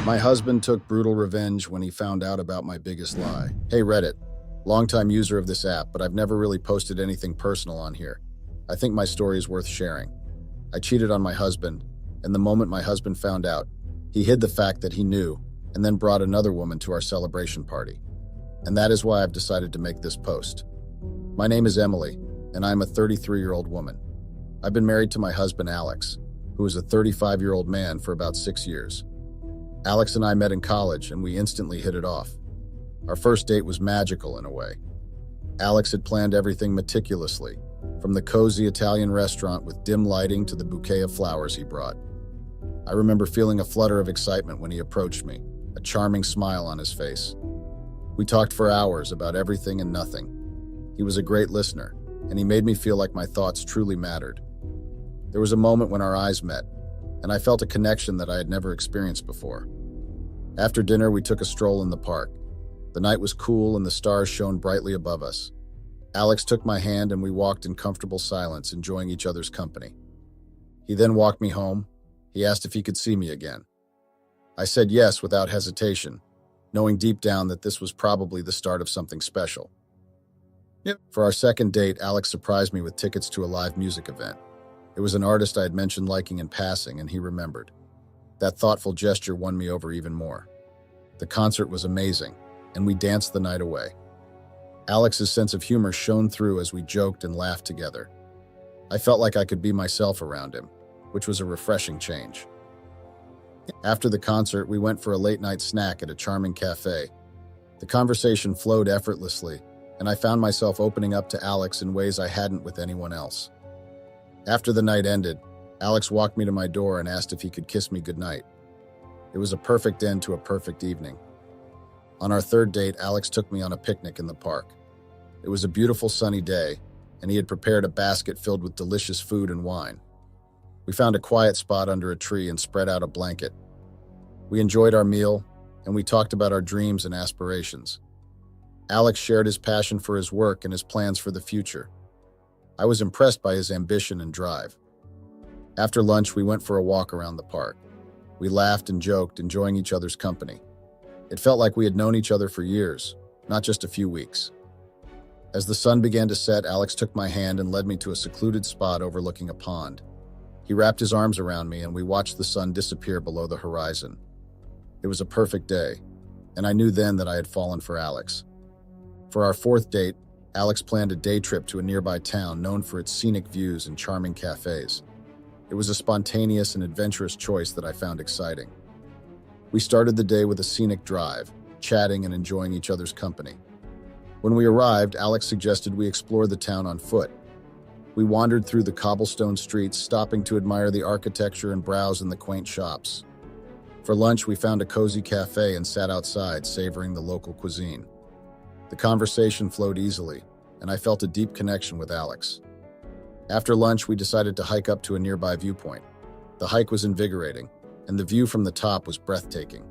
My husband took brutal revenge when he found out about my biggest lie. Hey Reddit, longtime user of this app, but I've never really posted anything personal on here. I think my story is worth sharing. I cheated on my husband, and the moment my husband found out, he hid the fact that he knew, and then brought another woman to our celebration party. And that is why I've decided to make this post. My name is Emily, and I'm a 33-year-old woman. I've been married to my husband Alex, who is a 35-year-old man, for about 6 years. Alex and I met in college, and we instantly hit it off. Our first date was magical in a way. Alex had planned everything meticulously, from the cozy Italian restaurant with dim lighting to the bouquet of flowers he brought. I remember feeling a flutter of excitement when he approached me, a charming smile on his face. We talked for hours about everything and nothing. He was a great listener, and he made me feel like my thoughts truly mattered. There was a moment when our eyes met, and I felt a connection that I had never experienced before. After dinner, we took a stroll in the park. The night was cool and the stars shone brightly above us. Alex took my hand and we walked in comfortable silence, enjoying each other's company. He then walked me home. He asked if he could see me again. I said yes without hesitation, knowing deep down that this was probably the start of something special. For our second date, Alex surprised me with tickets to a live music event. It was an artist I had mentioned liking in passing, and he remembered. That thoughtful gesture won me over even more. The concert was amazing, and we danced the night away. Alex's sense of humor shone through as we joked and laughed together. I felt like I could be myself around him, which was a refreshing change. After the concert, we went for a late-night snack at a charming cafe. The conversation flowed effortlessly, and I found myself opening up to Alex in ways I hadn't with anyone else. After the night ended, Alex walked me to my door and asked if he could kiss me goodnight. It was a perfect end to a perfect evening. On our third date, Alex took me on a picnic in the park. It was a beautiful sunny day, and he had prepared a basket filled with delicious food and wine. We found a quiet spot under a tree and spread out a blanket. We enjoyed our meal, and we talked about our dreams and aspirations. Alex shared his passion for his work and his plans for the future. I was impressed by his ambition and drive. After lunch, we went for a walk around the park. We laughed and joked, enjoying each other's company. It felt like we had known each other for years, not just a few weeks. As the sun began to set, Alex took my hand and led me to a secluded spot overlooking a pond. He wrapped his arms around me and we watched the sun disappear below the horizon. It was a perfect day, and I knew then that I had fallen for Alex. For our fourth date, Alex planned a day trip to a nearby town known for its scenic views and charming cafes. It was a spontaneous and adventurous choice that I found exciting. We started the day with a scenic drive, chatting and enjoying each other's company. When we arrived, Alex suggested we explore the town on foot. We wandered through the cobblestone streets, stopping to admire the architecture and browse in the quaint shops. For lunch, we found a cozy cafe and sat outside, savoring the local cuisine. The conversation flowed easily, and I felt a deep connection with Alex. After lunch, we decided to hike up to a nearby viewpoint. The hike was invigorating, and the view from the top was breathtaking.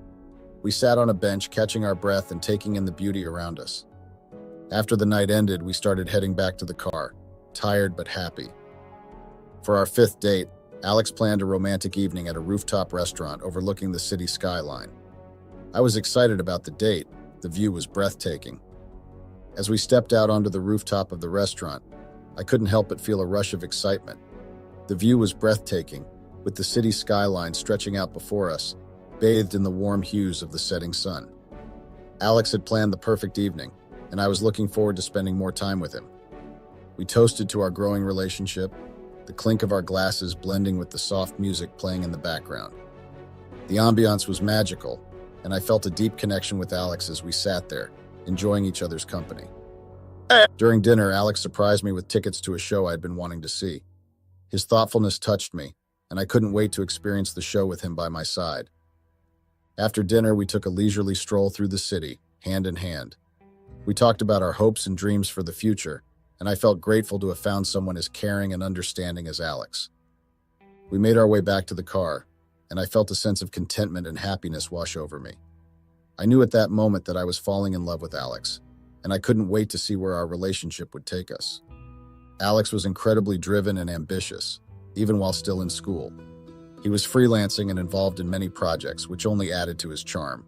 We sat on a bench, catching our breath and taking in the beauty around us. After the night ended, we started heading back to the car, tired but happy. For our fifth date, Alex planned a romantic evening at a rooftop restaurant overlooking the city skyline. I was excited about the date. The view was breathtaking. As we stepped out onto the rooftop of the restaurant, I couldn't help but feel a rush of excitement. The view was breathtaking, with the city skyline stretching out before us, bathed in the warm hues of the setting sun. Alex had planned the perfect evening, and I was looking forward to spending more time with him. We toasted to our growing relationship, the clink of our glasses blending with the soft music playing in the background. The ambiance was magical, and I felt a deep connection with Alex as we sat there, enjoying each other's company. During dinner, Alex surprised me with tickets to a show I'd been wanting to see. His thoughtfulness touched me, and I couldn't wait to experience the show with him by my side. After dinner, we took a leisurely stroll through the city, hand in hand. We talked about our hopes and dreams for the future, and I felt grateful to have found someone as caring and understanding as Alex. We made our way back to the car, and I felt a sense of contentment and happiness wash over me. I knew at that moment that I was falling in love with Alex, and I couldn't wait to see where our relationship would take us. Alex was incredibly driven and ambitious, even while still in school. He was freelancing and involved in many projects, which only added to his charm.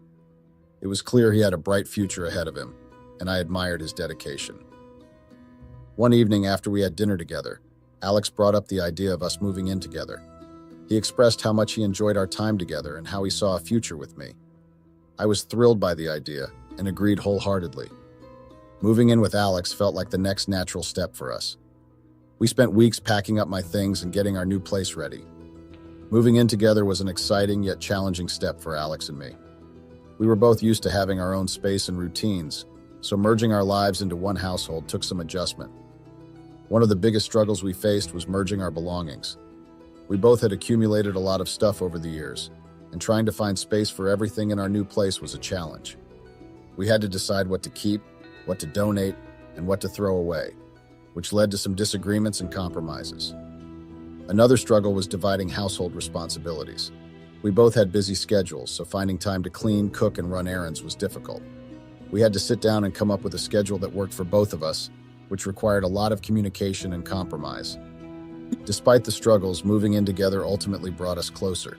It was clear he had a bright future ahead of him, and I admired his dedication. One evening after we had dinner together, Alex brought up the idea of us moving in together. He expressed how much he enjoyed our time together and how he saw a future with me. I was thrilled by the idea and agreed wholeheartedly. Moving in with Alex felt like the next natural step for us. We spent weeks packing up my things and getting our new place ready. Moving in together was an exciting yet challenging step for Alex and me. We were both used to having our own space and routines, so merging our lives into one household took some adjustment. One of the biggest struggles we faced was merging our belongings. We both had accumulated a lot of stuff over the years, and trying to find space for everything in our new place was a challenge. We had to decide what to keep, what to donate, and what to throw away, which led to some disagreements and compromises. Another struggle was dividing household responsibilities. We both had busy schedules, so finding time to clean, cook, and run errands was difficult. We had to sit down and come up with a schedule that worked for both of us, which required a lot of communication and compromise. Despite the struggles, moving in together ultimately brought us closer.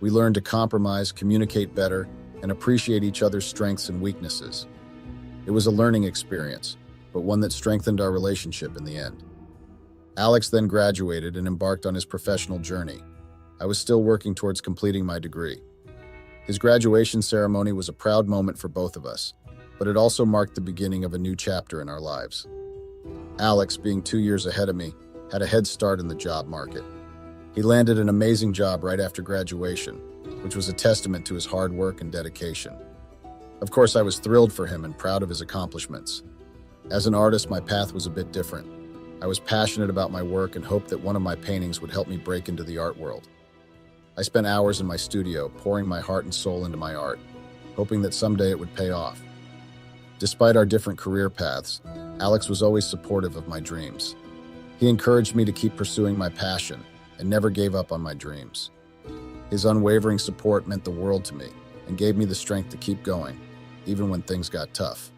We learned to compromise, communicate better, and appreciate each other's strengths and weaknesses. It was a learning experience, but one that strengthened our relationship in the end. Alex then graduated and embarked on his professional journey. I was still working towards completing my degree. His graduation ceremony was a proud moment for both of us, but it also marked the beginning of a new chapter in our lives. Alex, being 2 years ahead of me, had a head start in the job market. He landed an amazing job right after graduation, which was a testament to his hard work and dedication. Of course, I was thrilled for him and proud of his accomplishments. As an artist, my path was a bit different. I was passionate about my work and hoped that one of my paintings would help me break into the art world. I spent hours in my studio, pouring my heart and soul into my art, hoping that someday it would pay off. Despite our different career paths, Alex was always supportive of my dreams. He encouraged me to keep pursuing my passion and never gave up on my dreams. His unwavering support meant the world to me and gave me the strength to keep going, even when things got tough.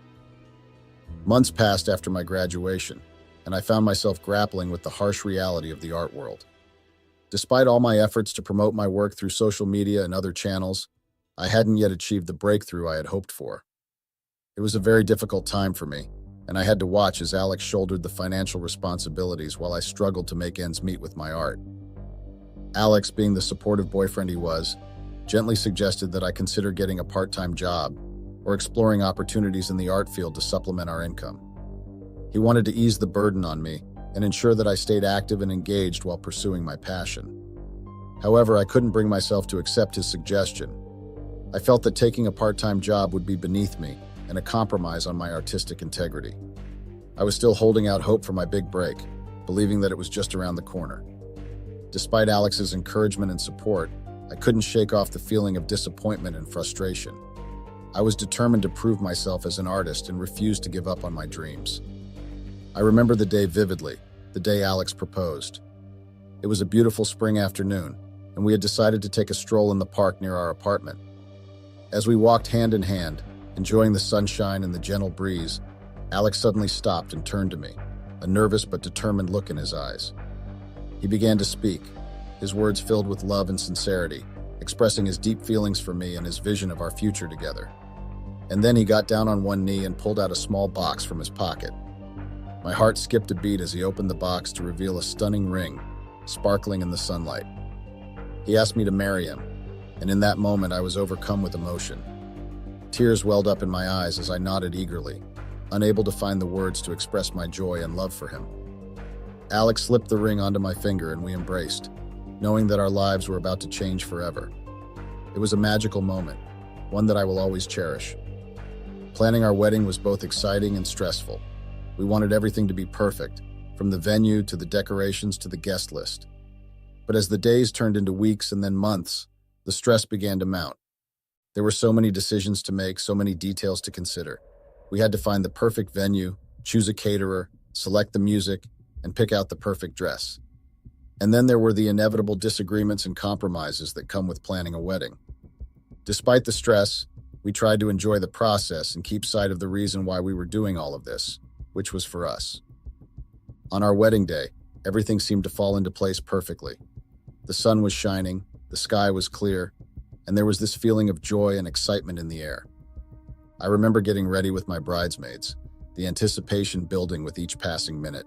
Months passed after my graduation, and I found myself grappling with the harsh reality of the art world. Despite all my efforts to promote my work through social media and other channels, I hadn't yet achieved the breakthrough I had hoped for. It was a very difficult time for me, and I had to watch as Alex shouldered the financial responsibilities while I struggled to make ends meet with my art. Alex, being the supportive boyfriend he was, gently suggested that I consider getting a part-time job or exploring opportunities in the art field to supplement our income. He wanted to ease the burden on me and ensure that I stayed active and engaged while pursuing my passion. However, I couldn't bring myself to accept his suggestion. I felt that taking a part-time job would be beneath me and a compromise on my artistic integrity. I was still holding out hope for my big break, believing that it was just around the corner. Despite Alex's encouragement and support, I couldn't shake off the feeling of disappointment and frustration. I was determined to prove myself as an artist and refused to give up on my dreams. I remember the day vividly, the day Alex proposed. It was a beautiful spring afternoon, and we had decided to take a stroll in the park near our apartment. As we walked hand in hand, enjoying the sunshine and the gentle breeze, Alex suddenly stopped and turned to me, a nervous but determined look in his eyes. He began to speak, his words filled with love and sincerity, expressing his deep feelings for me and his vision of our future together. And then he got down on one knee and pulled out a small box from his pocket. My heart skipped a beat as he opened the box to reveal a stunning ring, sparkling in the sunlight. He asked me to marry him, and in that moment I was overcome with emotion. Tears welled up in my eyes as I nodded eagerly, unable to find the words to express my joy and love for him. Alex slipped the ring onto my finger and we embraced, knowing that our lives were about to change forever. It was a magical moment, one that I will always cherish. Planning our wedding was both exciting and stressful. We wanted everything to be perfect, from the venue to the decorations to the guest list. But as the days turned into weeks and then months, the stress began to mount. There were so many decisions to make, so many details to consider. We had to find the perfect venue, choose a caterer, select the music, and pick out the perfect dress. And then there were the inevitable disagreements and compromises that come with planning a wedding. Despite the stress, we tried to enjoy the process and keep sight of the reason why we were doing all of this, which was for us. On our wedding day, everything seemed to fall into place perfectly. The sun was shining, The sky was clear, and there was this feeling of joy and excitement in the air. I remember getting ready with my bridesmaids, the anticipation building with each passing minute.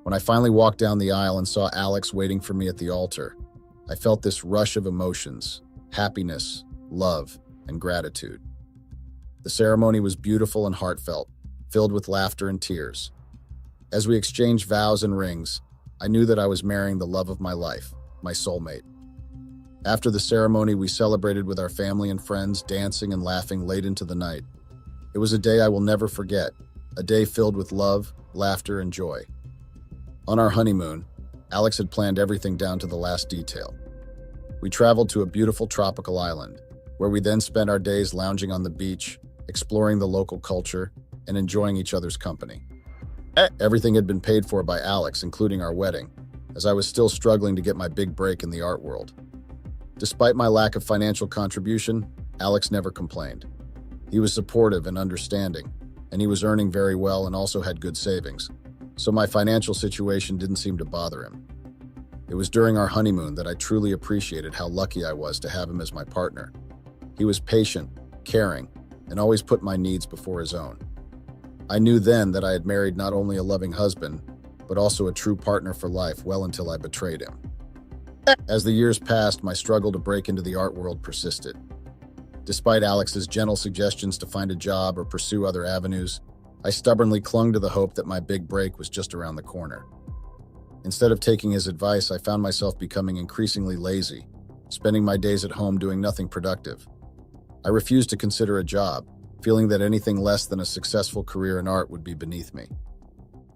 When I finally walked down the aisle and saw Alex waiting for me at the altar, I felt this rush of emotions, happiness, love, and gratitude. The ceremony was beautiful and heartfelt, filled with laughter and tears. As we exchanged vows and rings, I knew that I was marrying the love of my life, my soulmate. After the ceremony, we celebrated with our family and friends, dancing and laughing late into the night. It was a day I will never forget, a day filled with love, laughter, and joy. On our honeymoon, Alex had planned everything down to the last detail. We traveled to a beautiful tropical island, where we then spent our days lounging on the beach, exploring the local culture, and enjoying each other's company. Everything had been paid for by Alex, including our wedding, as I was still struggling to get my big break in the art world. Despite my lack of financial contribution, Alex never complained. He was supportive and understanding, and he was earning very well and also had good savings, so my financial situation didn't seem to bother him. It was during our honeymoon that I truly appreciated how lucky I was to have him as my partner. He was patient, caring, and always put my needs before his own. I knew then that I had married not only a loving husband, but also a true partner for life well until I betrayed him. As the years passed, my struggle to break into the art world persisted. Despite Alex's gentle suggestions to find a job or pursue other avenues, I stubbornly clung to the hope that my big break was just around the corner. Instead of taking his advice, I found myself becoming increasingly lazy, spending my days at home doing nothing productive. I refused to consider a job, feeling that anything less than a successful career in art would be beneath me.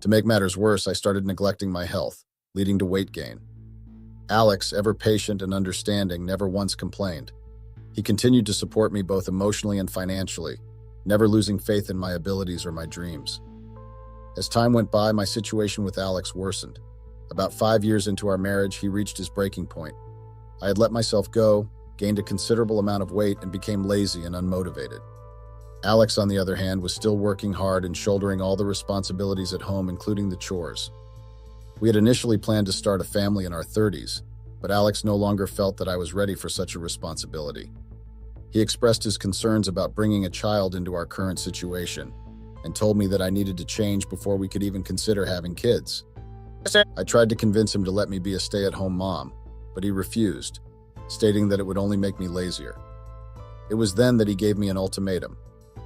To make matters worse, I started neglecting my health, leading to weight gain. Alex, ever patient and understanding, never once complained. He continued to support me both emotionally and financially, never losing faith in my abilities or my dreams. As time went by, my situation with Alex worsened. About 5 years into our marriage, he reached his breaking point. I had let myself go, gained a considerable amount of weight, and became lazy and unmotivated. Alex, on the other hand, was still working hard and shouldering all the responsibilities at home, including the chores. We had initially planned to start a family in our 30s, but Alex no longer felt that I was ready for such a responsibility. He expressed his concerns about bringing a child into our current situation and told me that I needed to change before we could even consider having kids. I tried to convince him to let me be a stay-at-home mom, but he refused, stating that it would only make me lazier. It was then that he gave me an ultimatum.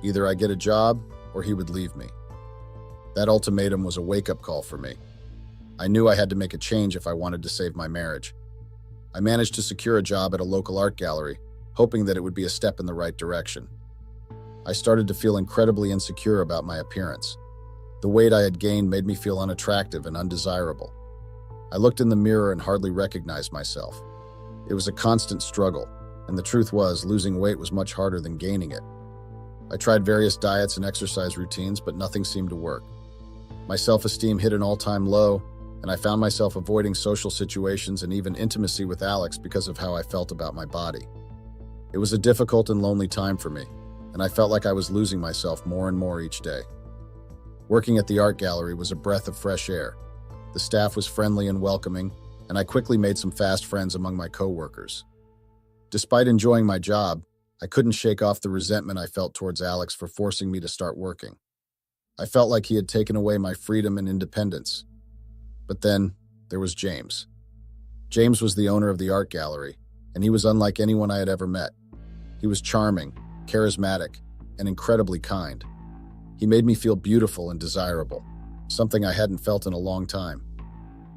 Either I get a job or he would leave me. That ultimatum was a wake-up call for me. I knew I had to make a change if I wanted to save my marriage. I managed to secure a job at a local art gallery, hoping that it would be a step in the right direction. I started to feel incredibly insecure about my appearance. The weight I had gained made me feel unattractive and undesirable. I looked in the mirror and hardly recognized myself. It was a constant struggle, and the truth was, losing weight was much harder than gaining it. I tried various diets and exercise routines, but nothing seemed to work. My self-esteem hit an all-time low, and I found myself avoiding social situations and even intimacy with Alex because of how I felt about my body. It was a difficult and lonely time for me, and I felt like I was losing myself more and more each day. Working at the art gallery was a breath of fresh air. The staff was friendly and welcoming, and I quickly made some fast friends among my co-workers. Despite enjoying my job, I couldn't shake off the resentment I felt towards Alex for forcing me to start working. I felt like he had taken away my freedom and independence. But then, there was James. James was the owner of the art gallery, and he was unlike anyone I had ever met. He was charming, charismatic, and incredibly kind. He made me feel beautiful and desirable, something I hadn't felt in a long time.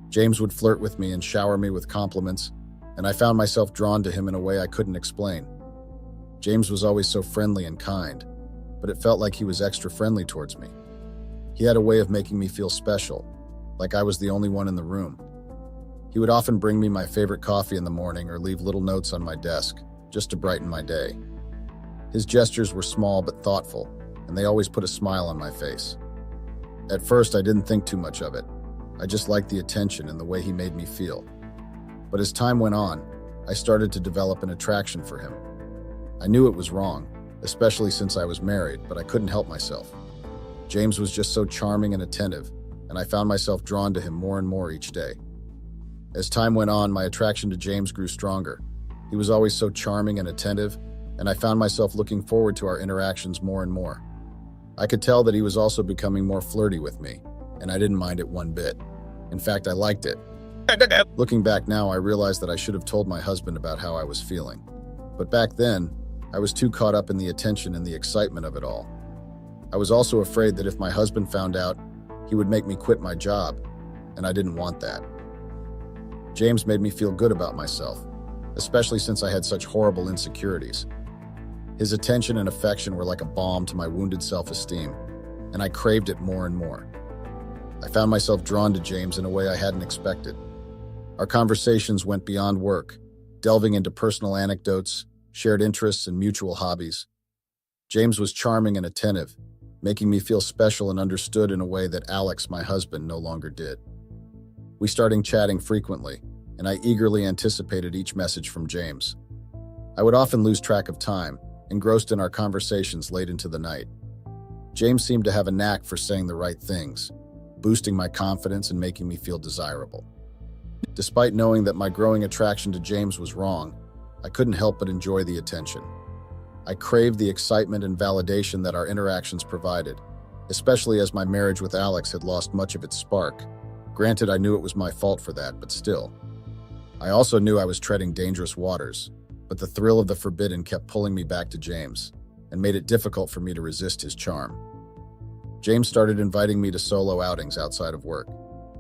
James would flirt with me and shower me with compliments, and I found myself drawn to him in a way I couldn't explain. James was always so friendly and kind, but it felt like he was extra friendly towards me. He had a way of making me feel special, like I was the only one in the room. He would often bring me my favorite coffee in the morning or leave little notes on my desk, just to brighten my day. His gestures were small but thoughtful, and they always put a smile on my face. At first, I didn't think too much of it. I just liked the attention and the way he made me feel. But as time went on, I started to develop an attraction for him. I knew it was wrong, especially since I was married, but I couldn't help myself. James was just so charming and attentive, and I found myself drawn to him more and more each day. As time went on, my attraction to James grew stronger, He was always so charming and attentive, and I found myself looking forward to our interactions more and more. I could tell that he was also becoming more flirty with me, and I didn't mind it one bit. In fact, I liked it. Looking back now, I realized that I should have told my husband about how I was feeling. But back then, I was too caught up in the attention and the excitement of it all. I was also afraid that if my husband found out, he would make me quit my job, and I didn't want that. James made me feel good about myself, especially since I had such horrible insecurities. His attention and affection were like a balm to my wounded self-esteem, and I craved it more and more. I found myself drawn to James in a way I hadn't expected. Our conversations went beyond work, delving into personal anecdotes, shared interests, and mutual hobbies. James was charming and attentive, making me feel special and understood in a way that Alex, my husband, no longer did. We started chatting frequently, and I eagerly anticipated each message from James. I would often lose track of time, engrossed in our conversations late into the night. James seemed to have a knack for saying the right things, boosting my confidence and making me feel desirable. Despite knowing that my growing attraction to James was wrong, I couldn't help but enjoy the attention. I craved the excitement and validation that our interactions provided, especially as my marriage with Alex had lost much of its spark. Granted, I knew it was my fault for that, but still. I also knew I was treading dangerous waters, but the thrill of the forbidden kept pulling me back to James and made it difficult for me to resist his charm. James started inviting me to solo outings outside of work.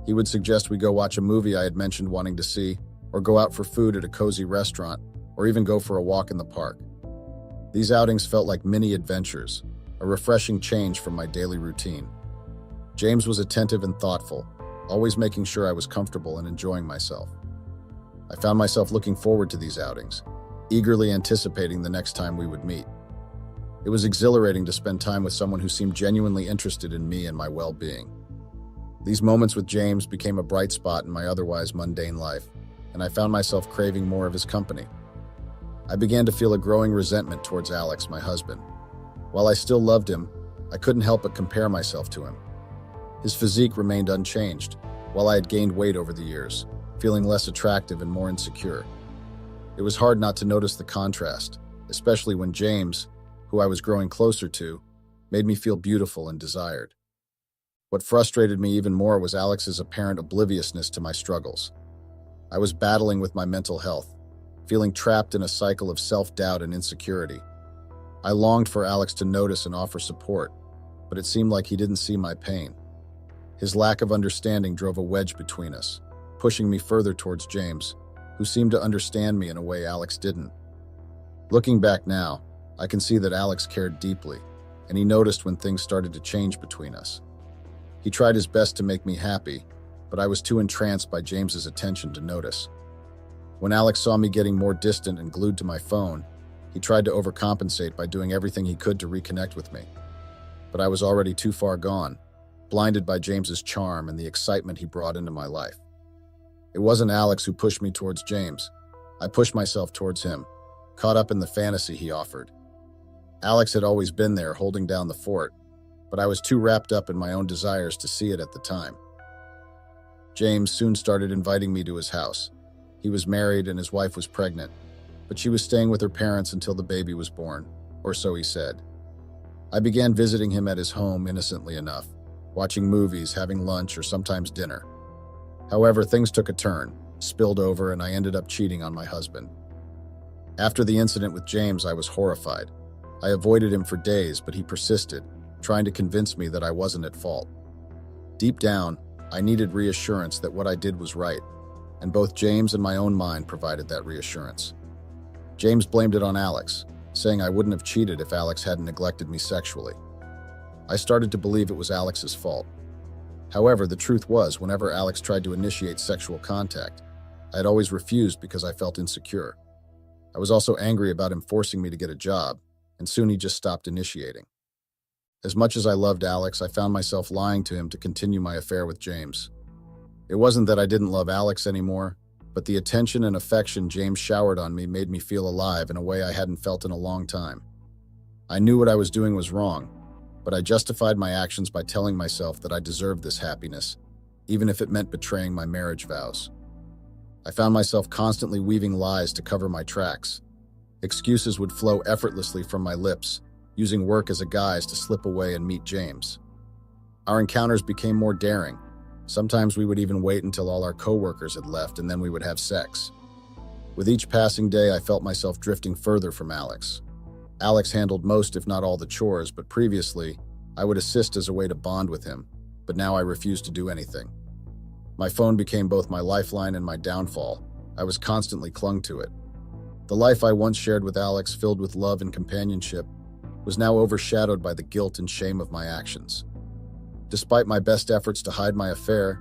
He would suggest we go watch a movie I had mentioned wanting to see, or go out for food at a cozy restaurant, or even go for a walk in the park. These outings felt like mini adventures, a refreshing change from my daily routine. James was attentive and thoughtful, always making sure I was comfortable and enjoying myself. I found myself looking forward to these outings, eagerly anticipating the next time we would meet. It was exhilarating to spend time with someone who seemed genuinely interested in me and my well-being. These moments with James became a bright spot in my otherwise mundane life, and I found myself craving more of his company. I began to feel a growing resentment towards Alex, my husband. While I still loved him, I couldn't help but compare myself to him. His physique remained unchanged, while I had gained weight over the years, feeling less attractive and more insecure. It was hard not to notice the contrast, especially when James, who I was growing closer to, made me feel beautiful and desired. What frustrated me even more was Alex's apparent obliviousness to my struggles. I was battling with my mental health, feeling trapped in a cycle of self-doubt and insecurity. I longed for Alex to notice and offer support, but it seemed like he didn't see my pain. His lack of understanding drove a wedge between us, pushing me further towards James, who seemed to understand me in a way Alex didn't. Looking back now, I can see that Alex cared deeply, and he noticed when things started to change between us. He tried his best to make me happy, but I was too entranced by James's attention to notice. When Alex saw me getting more distant and glued to my phone, he tried to overcompensate by doing everything he could to reconnect with me. But I was already too far gone, blinded by James's charm and the excitement he brought into my life. It wasn't Alex who pushed me towards James. I pushed myself towards him, caught up in the fantasy he offered. Alex had always been there holding down the fort, but I was too wrapped up in my own desires to see it at the time. James soon started inviting me to his house. He was married and his wife was pregnant, but she was staying with her parents until the baby was born, or so he said. I began visiting him at his home innocently enough, watching movies, having lunch, or sometimes dinner. However, things took a turn, spilled over, and I ended up cheating on my husband. After the incident with James, I was horrified. I avoided him for days, but he persisted, trying to convince me that I wasn't at fault. Deep down, I needed reassurance that what I did was right, and both James and my own mind provided that reassurance. James blamed it on Alex, saying I wouldn't have cheated if Alex hadn't neglected me sexually. I started to believe it was Alex's fault. However, the truth was, whenever Alex tried to initiate sexual contact, I had always refused because I felt insecure. I was also angry about him forcing me to get a job, and soon he just stopped initiating. As much as I loved Alex, I found myself lying to him to continue my affair with James. It wasn't that I didn't love Alex anymore, but the attention and affection James showered on me made me feel alive in a way I hadn't felt in a long time. I knew what I was doing was wrong, but I justified my actions by telling myself that I deserved this happiness, even if it meant betraying my marriage vows. I found myself constantly weaving lies to cover my tracks. Excuses would flow effortlessly from my lips, using work as a guise to slip away and meet James. Our encounters became more daring. Sometimes we would even wait until all our coworkers had left and then we would have sex. With each passing day, I felt myself drifting further from Alex. Alex handled most, if not all, the chores, but previously, I would assist as a way to bond with him, but now I refused to do anything. My phone became both my lifeline and my downfall. I was constantly clung to it. The life I once shared with Alex, filled with love and companionship, was now overshadowed by the guilt and shame of my actions. Despite my best efforts to hide my affair,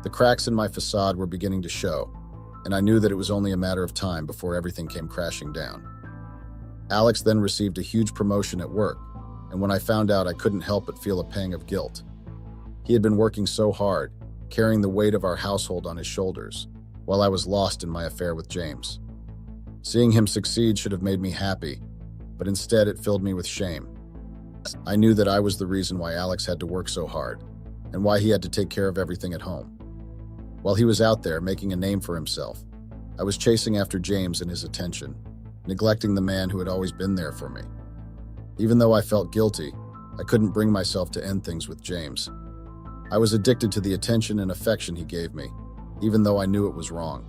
the cracks in my facade were beginning to show, and I knew that it was only a matter of time before everything came crashing down. Alex then received a huge promotion at work, and when I found out, I couldn't help but feel a pang of guilt. He had been working so hard, carrying the weight of our household on his shoulders, while I was lost in my affair with James. Seeing him succeed should have made me happy, but instead it filled me with shame. I knew that I was the reason why Alex had to work so hard, and why he had to take care of everything at home. While he was out there making a name for himself, I was chasing after James and his attention, neglecting the man who had always been there for me. Even though I felt guilty, I couldn't bring myself to end things with James. I was addicted to the attention and affection he gave me, even though I knew it was wrong.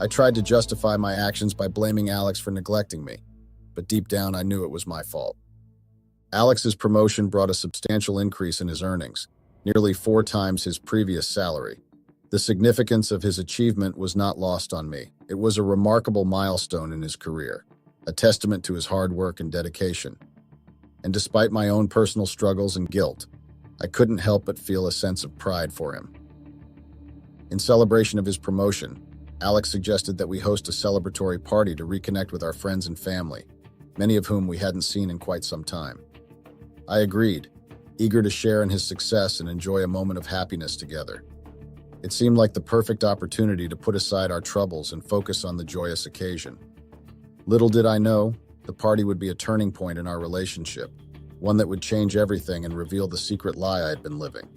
I tried to justify my actions by blaming Alex for neglecting me, but deep down I knew it was my fault. Alex's promotion brought a substantial increase in his earnings, nearly 4 times his previous salary. The significance of his achievement was not lost on me. It was a remarkable milestone in his career, a testament to his hard work and dedication. And despite my own personal struggles and guilt, I couldn't help but feel a sense of pride for him. In celebration of his promotion, Alex suggested that we host a celebratory party to reconnect with our friends and family, many of whom we hadn't seen in quite some time. I agreed, eager to share in his success and enjoy a moment of happiness together. It seemed like the perfect opportunity to put aside our troubles and focus on the joyous occasion. Little did I know, the party would be a turning point in our relationship, one that would change everything and reveal the secret lie I had been living.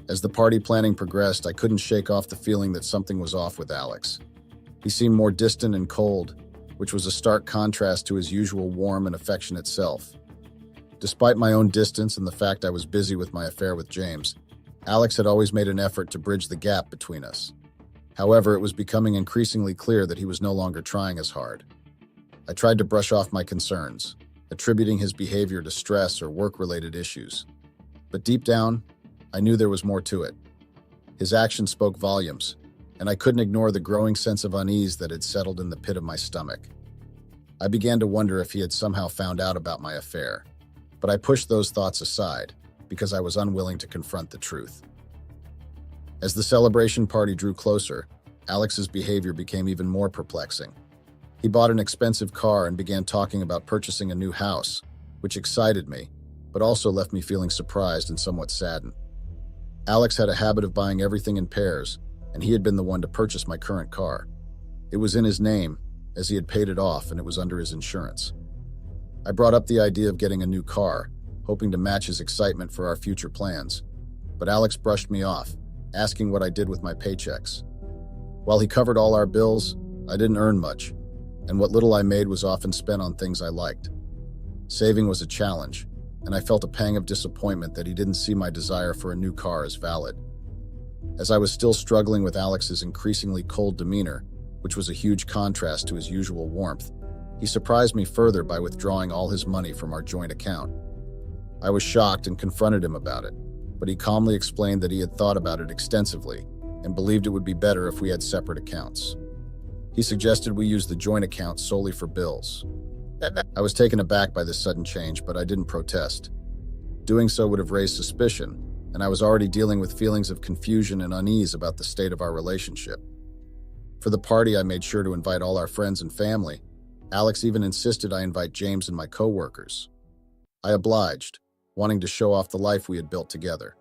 As the party planning progressed, I couldn't shake off the feeling that something was off with Alex. He seemed more distant and cold, which was a stark contrast to his usual warm and affectionate self. Despite my own distance and the fact I was busy with my affair with James, Alex had always made an effort to bridge the gap between us. However, it was becoming increasingly clear that he was no longer trying as hard. I tried to brush off my concerns, attributing his behavior to stress or work-related issues. But deep down, I knew there was more to it. His actions spoke volumes, and I couldn't ignore the growing sense of unease that had settled in the pit of my stomach. I began to wonder if he had somehow found out about my affair, but I pushed those thoughts aside because I was unwilling to confront the truth. As the celebration party drew closer, Alex's behavior became even more perplexing. He bought an expensive car and began talking about purchasing a new house, which excited me, but also left me feeling surprised and somewhat saddened. Alex had a habit of buying everything in pairs, and he had been the one to purchase my current car. It was in his name, as he had paid it off and it was under his insurance. I brought up the idea of getting a new car, hoping to match his excitement for our future plans, but Alex brushed me off, asking what I did with my paychecks. While he covered all our bills, I didn't earn much, and what little I made was often spent on things I liked. Saving was a challenge, and I felt a pang of disappointment that he didn't see my desire for a new car as valid. As I was still struggling with Alex's increasingly cold demeanor, which was a huge contrast to his usual warmth, he surprised me further by withdrawing all his money from our joint account. I was shocked and confronted him about it, but he calmly explained that he had thought about it extensively and believed it would be better if we had separate accounts. He suggested we use the joint account solely for bills. I was taken aback by this sudden change, but I didn't protest. Doing so would have raised suspicion, and I was already dealing with feelings of confusion and unease about the state of our relationship. For the party, I made sure to invite all our friends and family. Alex even insisted I invite James and my coworkers. I obliged, wanting to show off the life we had built together.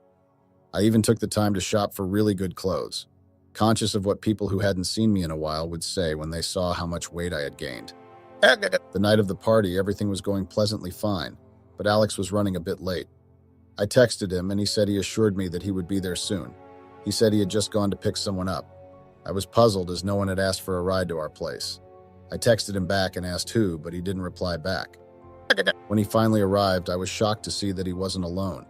I even took the time to shop for really good clothes, conscious of what people who hadn't seen me in a while would say when they saw how much weight I had gained. The night of the party, everything was going pleasantly fine, but Alex was running a bit late. I texted him and he said he assured me that he would be there soon. He said he had just gone to pick someone up. I was puzzled as no one had asked for a ride to our place. I texted him back and asked who, but he didn't reply back. When he finally arrived, I was shocked to see that he wasn't alone.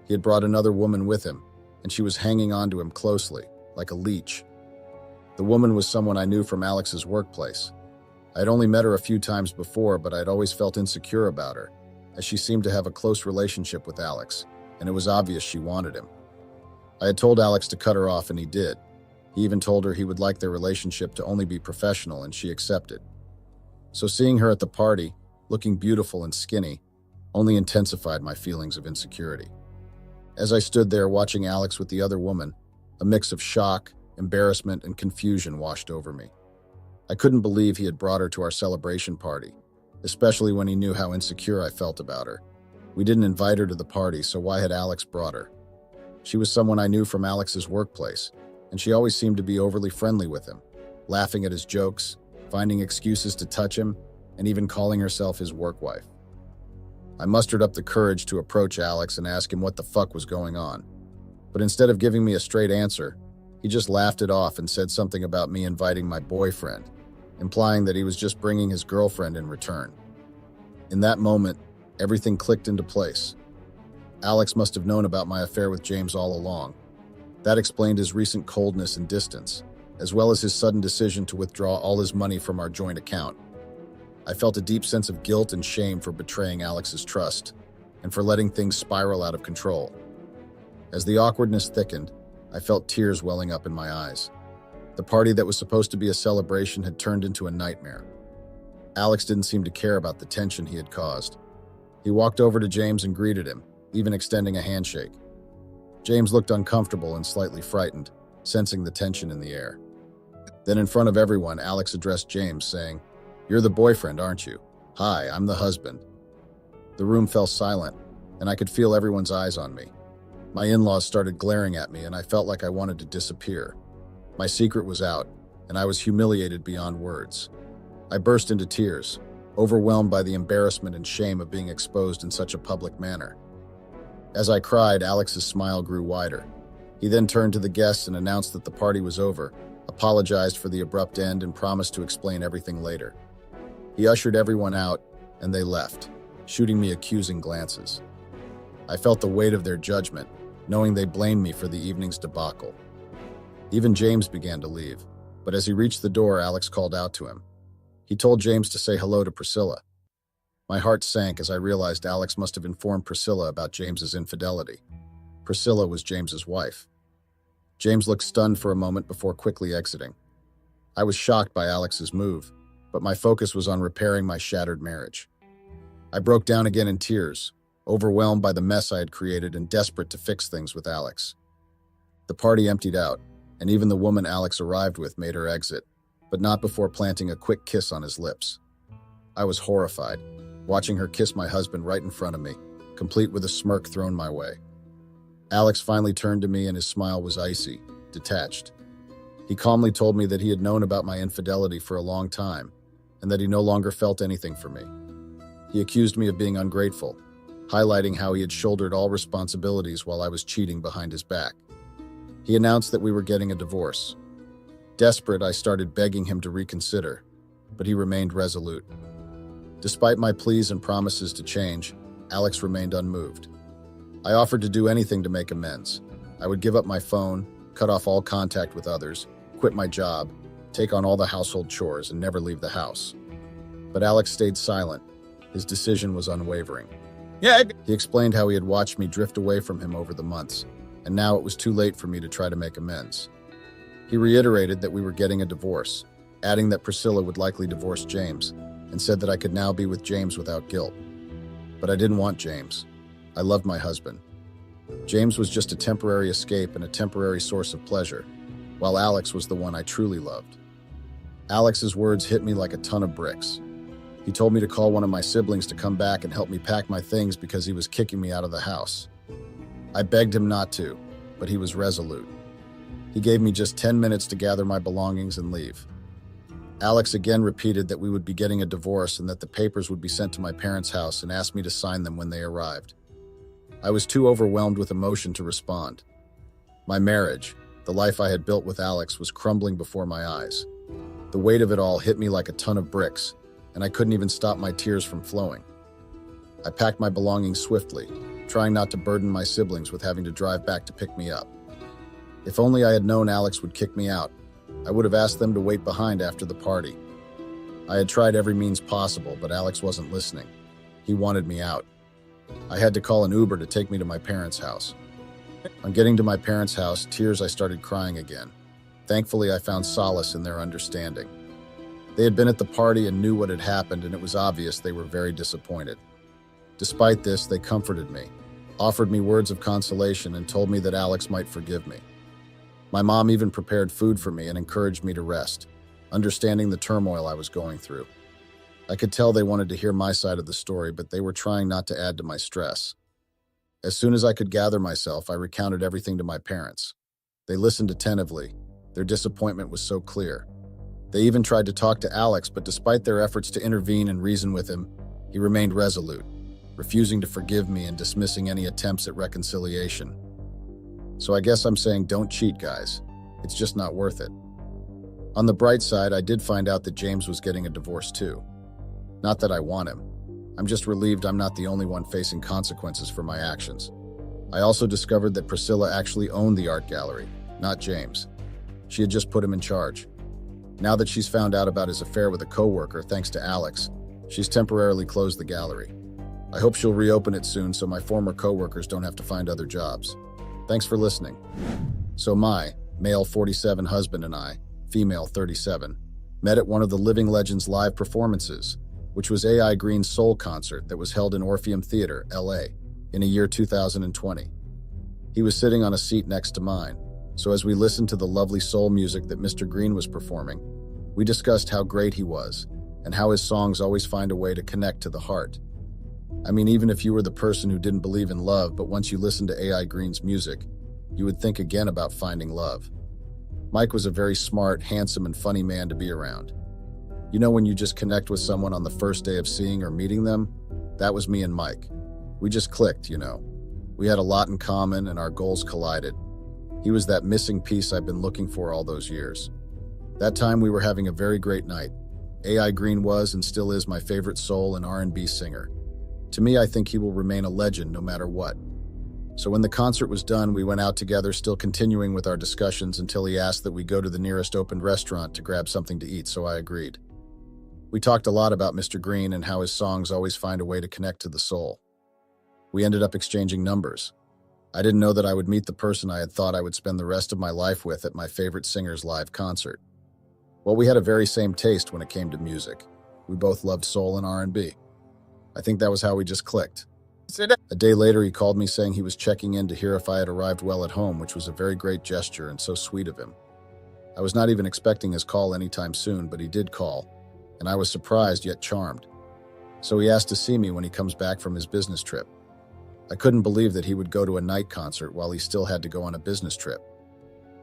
He had brought another woman with him, and she was hanging on to him closely, like a leech. The woman was someone I knew from Alex's workplace. I had only met her a few times before, but I'd always felt insecure about her, as she seemed to have a close relationship with Alex, and it was obvious she wanted him. I had told Alex to cut her off, and he did. He even told her he would like their relationship to only be professional, and she accepted. So seeing her at the party, looking beautiful and skinny, only intensified my feelings of insecurity. As I stood there watching Alex with the other woman, a mix of shock, embarrassment, and confusion washed over me. I couldn't believe he had brought her to our celebration party, especially when he knew how insecure I felt about her. We didn't invite her to the party, so why had Alex brought her? She was someone I knew from Alex's workplace, and she always seemed to be overly friendly with him, laughing at his jokes, finding excuses to touch him, and even calling herself his work wife. I mustered up the courage to approach Alex and ask him what the fuck was going on. But instead of giving me a straight answer, he just laughed it off and said something about me inviting my boyfriend, implying that he was just bringing his girlfriend in return. In that moment, everything clicked into place. Alex must have known about my affair with James all along. That explained his recent coldness and distance, as well as his sudden decision to withdraw all his money from our joint account. I felt a deep sense of guilt and shame for betraying Alex's trust, and for letting things spiral out of control. As the awkwardness thickened, I felt tears welling up in my eyes. The party that was supposed to be a celebration had turned into a nightmare. Alex didn't seem to care about the tension he had caused. He walked over to James and greeted him, even extending a handshake. James looked uncomfortable and slightly frightened, sensing the tension in the air. Then in front of everyone, Alex addressed James, saying, "You're the boyfriend, aren't you? Hi, I'm the husband." The room fell silent, and I could feel everyone's eyes on me. My in-laws started glaring at me, and I felt like I wanted to disappear. My secret was out, and I was humiliated beyond words. I burst into tears, overwhelmed by the embarrassment and shame of being exposed in such a public manner. As I cried, Alex's smile grew wider. He then turned to the guests and announced that the party was over, apologized for the abrupt end, and promised to explain everything later. He ushered everyone out, and they left, shooting me accusing glances. I felt the weight of their judgment, knowing they blamed me for the evening's debacle. Even James began to leave, but as he reached the door, Alex called out to him. He told James to say hello to Priscilla. My heart sank as I realized Alex must have informed Priscilla about James's infidelity. Priscilla was James's wife. James looked stunned for a moment before quickly exiting. I was shocked by Alex's move, but my focus was on repairing my shattered marriage. I broke down again in tears, overwhelmed by the mess I had created and desperate to fix things with Alex. The party emptied out, and even the woman Alex arrived with made her exit, but not before planting a quick kiss on his lips. I was horrified, watching her kiss my husband right in front of me, complete with a smirk thrown my way. Alex finally turned to me and his smile was icy, detached. He calmly told me that he had known about my infidelity for a long time, and that he no longer felt anything for me. He accused me of being ungrateful, highlighting how he had shouldered all responsibilities while I was cheating behind his back. He announced that we were getting a divorce. Desperate, I started begging him to reconsider, but he remained resolute. Despite my pleas and promises to change, Alex remained unmoved. I offered to do anything to make amends. I would give up my phone, cut off all contact with others, quit my job, take on all the household chores, and never leave the house. But Alex stayed silent. His decision was unwavering. He explained how he had watched me drift away from him over the months, and now it was too late for me to try to make amends. He reiterated that we were getting a divorce, adding that Priscilla would likely divorce James, and said that I could now be with James without guilt. But I didn't want James. I loved my husband. James was just a temporary escape and a temporary source of pleasure, while Alex was the one I truly loved. Alex's words hit me like a ton of bricks. He told me to call one of my siblings to come back and help me pack my things because he was kicking me out of the house. I begged him not to, but he was resolute. He gave me just 10 minutes to gather my belongings and leave. Alex again repeated that we would be getting a divorce and that the papers would be sent to my parents' house and asked me to sign them when they arrived. I was too overwhelmed with emotion to respond. My marriage, The life I had built with Alex was crumbling before my eyes. The weight of it all hit me like a ton of bricks, and I couldn't even stop my tears from flowing. I packed my belongings swiftly, trying not to burden my siblings with having to drive back to pick me up. If only I had known Alex would kick me out, I would have asked them to wait behind after the party. I had tried every means possible, but Alex wasn't listening. He wanted me out. I had to call an Uber to take me to my parents' house. On getting to my parents' house, I started crying again. Thankfully, I found solace in their understanding. They had been at the party and knew what had happened, and it was obvious they were very disappointed. Despite this, they comforted me, offered me words of consolation, and told me that Alex might forgive me. My mom even prepared food for me and encouraged me to rest, understanding the turmoil I was going through. I could tell they wanted to hear my side of the story, but they were trying not to add to my stress. As soon as I could gather myself, I recounted everything to my parents. They listened attentively. Their disappointment was so clear. They even tried to talk to Alex, but despite their efforts to intervene and reason with him, he remained resolute, refusing to forgive me and dismissing any attempts at reconciliation. So I guess I'm saying don't cheat, guys. It's just not worth it. On the bright side, I did find out that James was getting a divorce too. Not that I want him. I'm just relieved I'm not the only one facing consequences for my actions. I also discovered that Priscilla actually owned the art gallery, not James. She had just put him in charge. Now that she's found out about his affair with a coworker, thanks to Alex, she's temporarily closed the gallery. I hope she'll reopen it soon so my former coworkers don't have to find other jobs. Thanks for listening. So my, male 47 husband and I, female 37, met at one of the Living Legends live performances, which was AI Green's Soul concert that was held in Orpheum Theater, LA, in the year 2020. He was sitting on a seat next to mine, so as we listened to the lovely soul music that Mr. Green was performing, we discussed how great he was and how his songs always find a way to connect to the heart. I mean, even if you were the person who didn't believe in love, but once you listened to AI Green's music, you would think again about finding love. Mike was a very smart, handsome, and funny man to be around. You know when you just connect with someone on the first day of seeing or meeting them? That was me and Mike. We just clicked, you know. We had a lot in common and our goals collided. He was that missing piece I've been looking for all those years. That time we were having a very great night. AI Green was and still is my favorite soul and R&B singer. To me, I think he will remain a legend no matter what. So when the concert was done, we went out together, still continuing with our discussions until he asked that we go to the nearest opened restaurant to grab something to eat, so I agreed. We talked a lot about Mr. Green and how his songs always find a way to connect to the soul. We ended up exchanging numbers. I didn't know that I would meet the person I had thought I would spend the rest of my life with at my favorite singer's live concert. Well, we had a very same taste when it came to music. We both loved soul and R&B. I think that was how we just clicked. A day later, he called me saying he was checking in to hear if I had arrived well at home, which was a very great gesture and so sweet of him. I was not even expecting his call anytime soon, but he did call, and I was surprised yet charmed. So he asked to see me when he comes back from his business trip. I couldn't believe that he would go to a night concert while he still had to go on a business trip.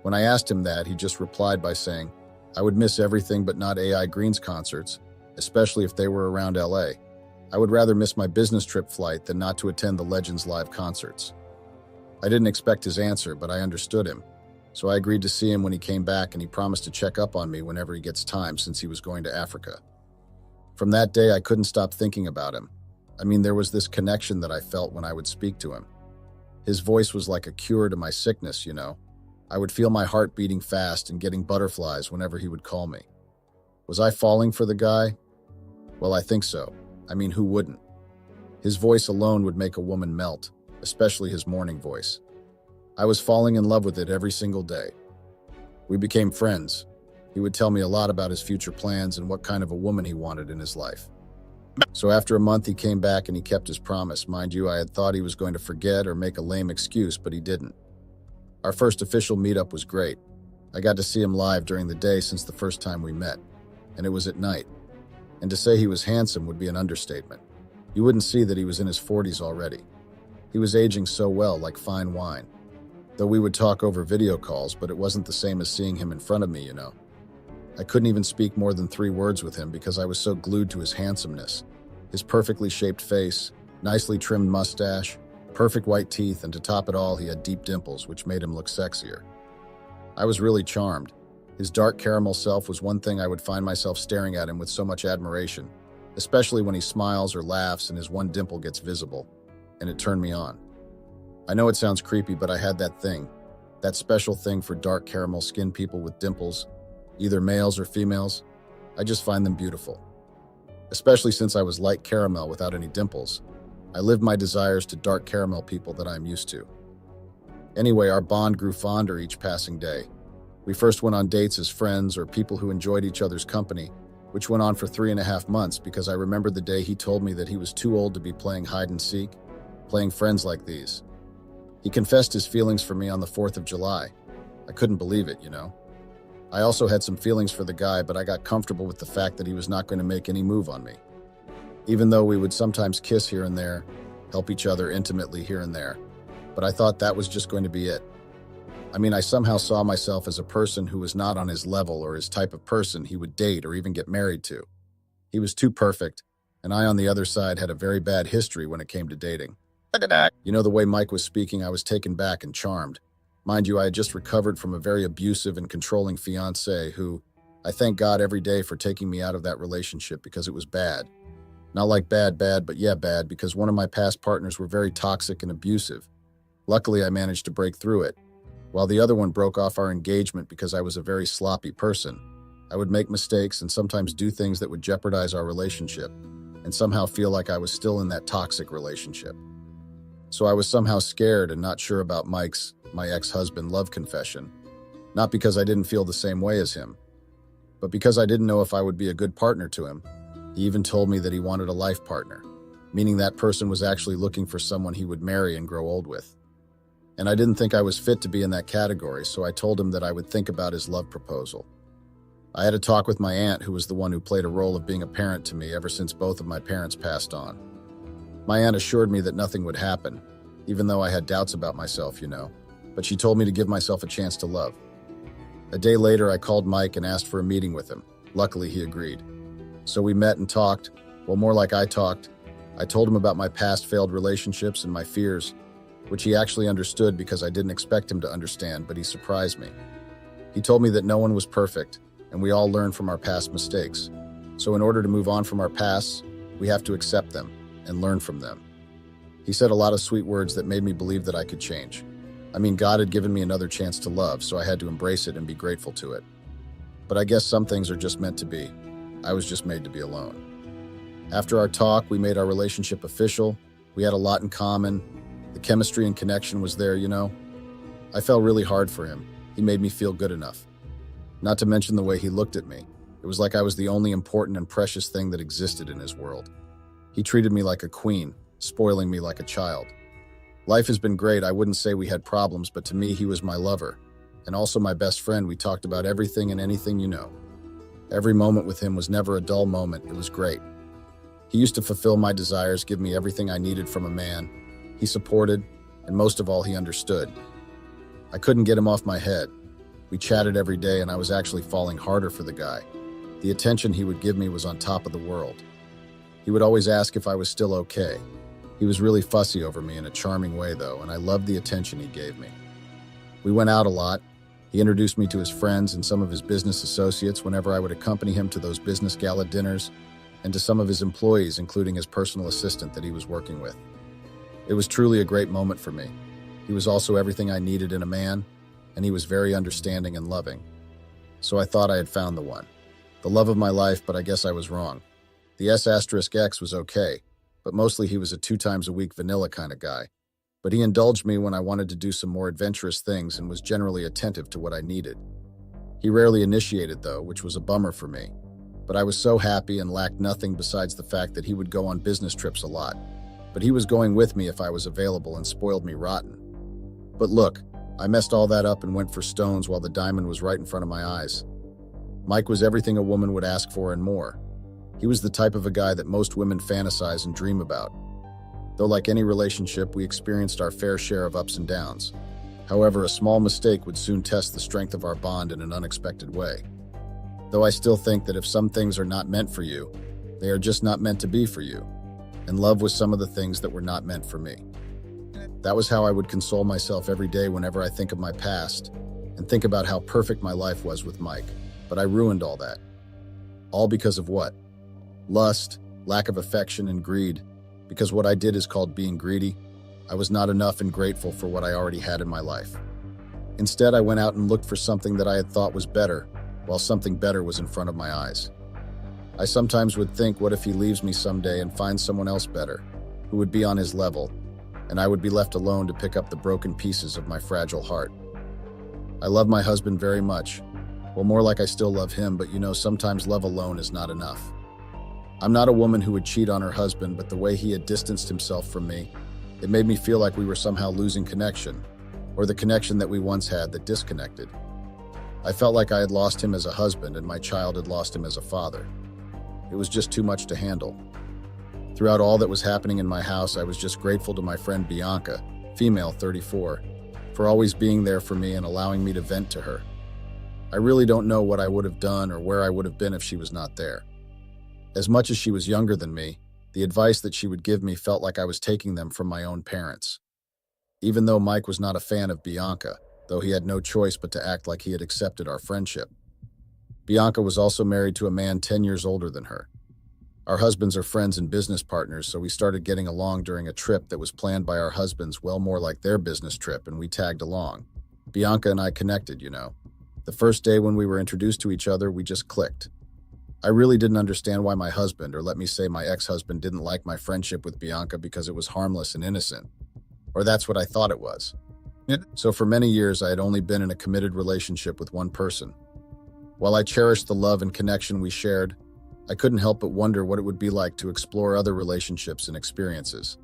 When I asked him that, he just replied by saying, I would miss everything but not AI Green's concerts, especially if they were around LA. I would rather miss my business trip flight than not to attend the Legends live concerts. I didn't expect his answer, but I understood him. So I agreed to see him when he came back, and he promised to check up on me whenever he gets time since he was going to Africa. From that day, I couldn't stop thinking about him. I mean, there was this connection that I felt when I would speak to him. His voice was like a cure to my sickness, you know. I would feel my heart beating fast and getting butterflies whenever he would call me. Was I falling for the guy? Well, I think so. I mean, who wouldn't? His voice alone would make a woman melt, especially his morning voice. I was falling in love with it every single day. We became friends. He would tell me a lot about his future plans and what kind of a woman he wanted in his life. So after a month, he came back and he kept his promise. Mind you, I had thought he was going to forget or make a lame excuse, but he didn't. Our first official meetup was great. I got to see him live during the day since the first time we met, and it was at night. And to say he was handsome would be an understatement. You wouldn't see that he was in his 40s already. He was aging so well, like fine wine. Though we would talk over video calls, but it wasn't the same as seeing him in front of me, you know. I couldn't even speak more than 3 words with him because I was so glued to his handsomeness. His perfectly shaped face, nicely trimmed mustache, perfect white teeth, and to top it all, he had deep dimples, which made him look sexier. I was really charmed. His dark caramel self was one thing I would find myself staring at him with so much admiration, especially when he smiles or laughs and his one dimple gets visible, and it turned me on. I know it sounds creepy, but I had that thing, that special thing for dark caramel skinned people with dimples, either males or females. I just find them beautiful. Especially since I was light caramel without any dimples. I lived my desires to dark caramel people that I am used to. Anyway, our bond grew fonder each passing day. We first went on dates as friends or people who enjoyed each other's company, which went on for 3.5 months because I remembered the day he told me that he was too old to be playing hide and seek, playing friends like these. He confessed his feelings for me on the 4th of July. I couldn't believe it, you know. I also had some feelings for the guy, but I got comfortable with the fact that he was not going to make any move on me. Even though we would sometimes kiss here and there, help each other intimately here and there, but I thought that was just going to be it. I mean, I somehow saw myself as a person who was not on his level or his type of person he would date or even get married to. He was too perfect, and I, on the other side, had a very bad history when it came to dating. You know, the way Mike was speaking, I was taken back and charmed. Mind you, I had just recovered from a very abusive and controlling fiancé who, I thank God every day for taking me out of that relationship because it was bad. Not like bad, but yeah, bad, because one of my past partners were very toxic and abusive. Luckily, I managed to break through it. While the other one broke off our engagement because I was a very sloppy person. I would make mistakes and sometimes do things that would jeopardize our relationship, and somehow feel like I was still in that toxic relationship. So I was somehow scared and not sure about my ex-husband, love confession. Not because I didn't feel the same way as him, but because I didn't know if I would be a good partner to him. He even told me that he wanted a life partner, meaning that person was actually looking for someone he would marry and grow old with. And I didn't think I was fit to be in that category, so I told him that I would think about his love proposal. I had a talk with my aunt, who was the one who played a role of being a parent to me ever since both of my parents passed on. My aunt assured me that nothing would happen, even though I had doubts about myself, you know, but she told me to give myself a chance to love. A day later, I called Mike and asked for a meeting with him. Luckily, he agreed. So we met and talked, well, more like I talked. I told him about my past failed relationships and my fears, which he actually understood because I didn't expect him to understand, but he surprised me. He told me that no one was perfect, and we all learn from our past mistakes. So in order to move on from our pasts, we have to accept them and learn from them. He said a lot of sweet words that made me believe that I could change. I mean, God had given me another chance to love, so I had to embrace it and be grateful to it. But I guess some things are just meant to be. I was just made to be alone. After our talk, we made our relationship official. We had a lot in common. The chemistry and connection was there, you know. I fell really hard for him. He made me feel good enough. Not to mention the way he looked at me. It was like I was the only important and precious thing that existed in his world. He treated me like a queen, spoiling me like a child. Life has been great. I wouldn't say we had problems, but to me, he was my lover. And also my best friend. We talked about everything and anything, you know. Every moment with him was never a dull moment. It was great. He used to fulfill my desires, give me everything I needed from a man. He supported, and most of all, he understood. I couldn't get him off my head. We chatted every day, and I was actually falling harder for the guy. The attention he would give me was on top of the world. He would always ask if I was still okay. He was really fussy over me in a charming way, though, and I loved the attention he gave me. We went out a lot. He introduced me to his friends and some of his business associates whenever I would accompany him to those business gala dinners, and to some of his employees, including his personal assistant that he was working with. It was truly a great moment for me. He was also everything I needed in a man, and he was very understanding and loving. So I thought I had found the one. The love of my life, but I guess I was wrong. The S*X was okay, but mostly he was a 2 times a week vanilla kind of guy. But he indulged me when I wanted to do some more adventurous things and was generally attentive to what I needed. He rarely initiated, though, which was a bummer for me. But I was so happy and lacked nothing besides the fact that he would go on business trips a lot. But he was going with me if I was available and spoiled me rotten. But look, I messed all that up and went for stones while the diamond was right in front of my eyes. Mike was everything a woman would ask for and more. He was the type of a guy that most women fantasize and dream about. Though like any relationship, we experienced our fair share of ups and downs. However, a small mistake would soon test the strength of our bond in an unexpected way. Though I still think that if some things are not meant for you, they are just not meant to be for you. And love was some of the things that were not meant for me. That was how I would console myself every day whenever I think of my past, and think about how perfect my life was with Mike. But I ruined all that. All because of what? Lust, lack of affection, and greed. Because what I did is called being greedy. I was not enough and grateful for what I already had in my life. Instead, I went out and looked for something that I had thought was better, while something better was in front of my eyes. I sometimes would think, what if he leaves me someday and finds someone else better, who would be on his level, and I would be left alone to pick up the broken pieces of my fragile heart. I love my husband very much. Well, more like I still love him, but sometimes love alone is not enough. I'm not a woman who would cheat on her husband, but the way he had distanced himself from me, it made me feel like we were somehow losing connection, or the connection that we once had that disconnected. I felt like I had lost him as a husband and my child had lost him as a father. It was just too much to handle. Throughout all that was happening in my house, I was just grateful to my friend Bianca, female 34, for always being there for me and allowing me to vent to her. I really don't know what I would have done or where I would have been if she was not there. As much as she was younger than me, the advice that she would give me felt like I was taking them from my own parents. Even though Mike was not a fan of Bianca, though he had no choice but to act like he had accepted our friendship. Bianca was also married to a man 10 years older than her. Our husbands are friends and business partners, so we started getting along during a trip that was planned by our husbands, well more like their business trip, and we tagged along. Bianca and I connected. The first day when we were introduced to each other, we just clicked. I really didn't understand why my husband, or let me say my ex-husband, didn't like my friendship with Bianca because it was harmless and innocent. Or that's what I thought it was. So for many years, I had only been in a committed relationship with one person. While I cherished the love and connection we shared, I couldn't help but wonder what it would be like to explore other relationships and experiences.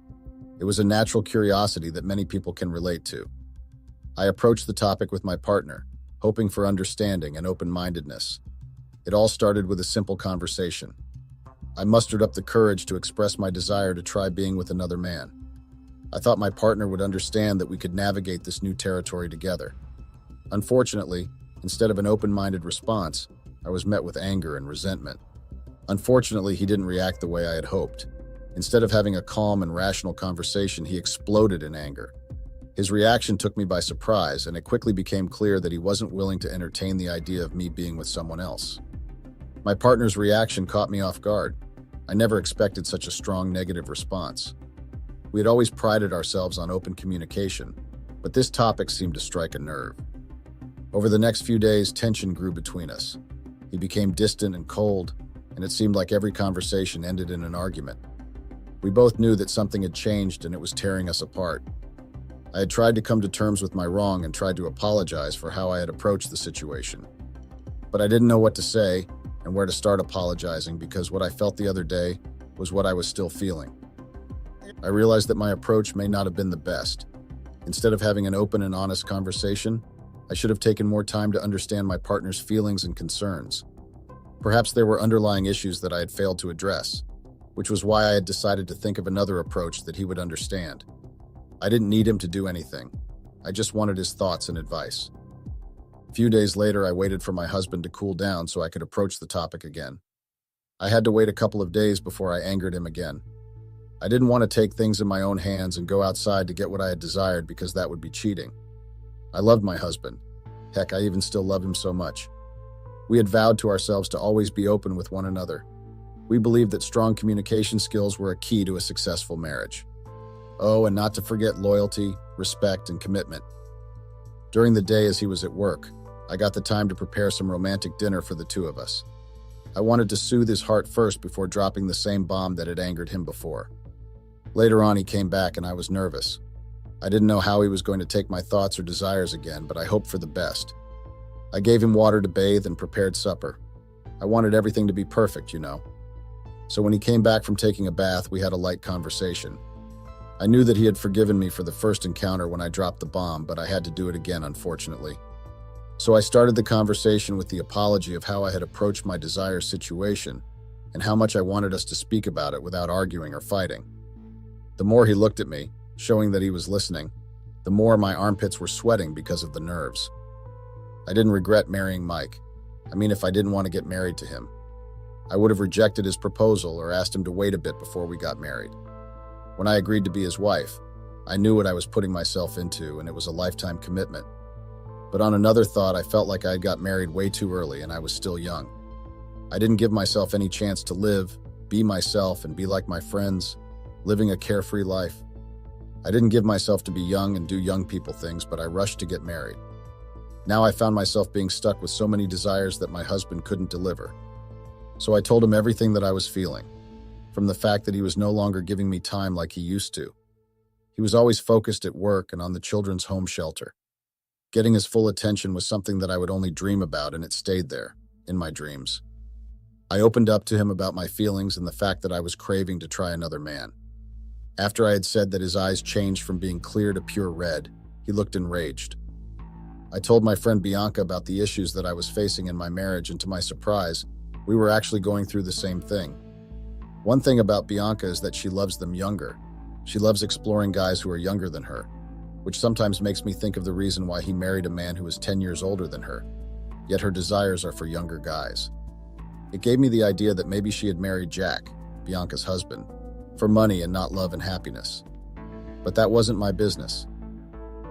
It was a natural curiosity that many people can relate to. I approached the topic with my partner, hoping for understanding and open-mindedness. It all started with a simple conversation. I mustered up the courage to express my desire to try being with another man. I thought my partner would understand that we could navigate this new territory together. Unfortunately, instead of an open-minded response, I was met with anger and resentment. Unfortunately, he didn't react the way I had hoped. Instead of having a calm and rational conversation, he exploded in anger. His reaction took me by surprise, and it quickly became clear that he wasn't willing to entertain the idea of me being with someone else. My partner's reaction caught me off guard. I never expected such a strong negative response. We had always prided ourselves on open communication, but this topic seemed to strike a nerve. Over the next few days, tension grew between us. He became distant and cold, and it seemed like every conversation ended in an argument. We both knew that something had changed and it was tearing us apart. I had tried to come to terms with my wrong and tried to apologize for how I had approached the situation. But I didn't know what to say and where to start apologizing because what I felt the other day was what I was still feeling. I realized that my approach may not have been the best. Instead of having an open and honest conversation, I should have taken more time to understand my partner's feelings and concerns. Perhaps there were underlying issues that I had failed to address, which was why I had decided to think of another approach that he would understand. I didn't need him to do anything. I just wanted his thoughts and advice. A few days later, I waited for my husband to cool down so I could approach the topic again. I had to wait a couple of days before I angered him again. I didn't want to take things in my own hands and go outside to get what I had desired because that would be cheating. I loved my husband. Heck, I even still love him so much. We had vowed to ourselves to always be open with one another. We believed that strong communication skills were a key to a successful marriage. Oh, and not to forget loyalty, respect, and commitment. During the day as he was at work, I got the time to prepare some romantic dinner for the two of us. I wanted to soothe his heart first before dropping the same bomb that had angered him before. Later on, he came back and I was nervous. I didn't know how he was going to take my thoughts or desires again, but I hoped for the best. I gave him water to bathe and prepared supper. I wanted everything to be perfect. So when he came back from taking a bath, we had a light conversation. I knew that he had forgiven me for the first encounter when I dropped the bomb, but I had to do it again, unfortunately. So I started the conversation with the apology of how I had approached my desire situation and how much I wanted us to speak about it without arguing or fighting. The more he looked at me, showing that he was listening, the more my armpits were sweating because of the nerves. I didn't regret marrying Mike. If I didn't want to get married to him. I would have rejected his proposal or asked him to wait a bit before we got married. When I agreed to be his wife, I knew what I was putting myself into, and it was a lifetime commitment. But on another thought, I felt like I had got married way too early and I was still young. I didn't give myself any chance to live, be myself, and be like my friends, living a carefree life. I didn't give myself to be young and do young people things, but I rushed to get married. Now I found myself being stuck with so many desires that my husband couldn't deliver. So I told him everything that I was feeling, from the fact that he was no longer giving me time like he used to. He was always focused at work and on the children's home shelter. Getting his full attention was something that I would only dream about, and it stayed there, in my dreams. I opened up to him about my feelings and the fact that I was craving to try another man. After I had said that, his eyes changed from being clear to pure red. He looked enraged. I told my friend Bianca about the issues that I was facing in my marriage, and to my surprise, we were actually going through the same thing. One thing about Bianca is that she loves them younger. She loves exploring guys who are younger than her, which sometimes makes me think of the reason why he married a man who was 10 years older than her, yet her desires are for younger guys. It gave me the idea that maybe she had married Jack, Bianca's husband, for money and not love and happiness. But that wasn't my business.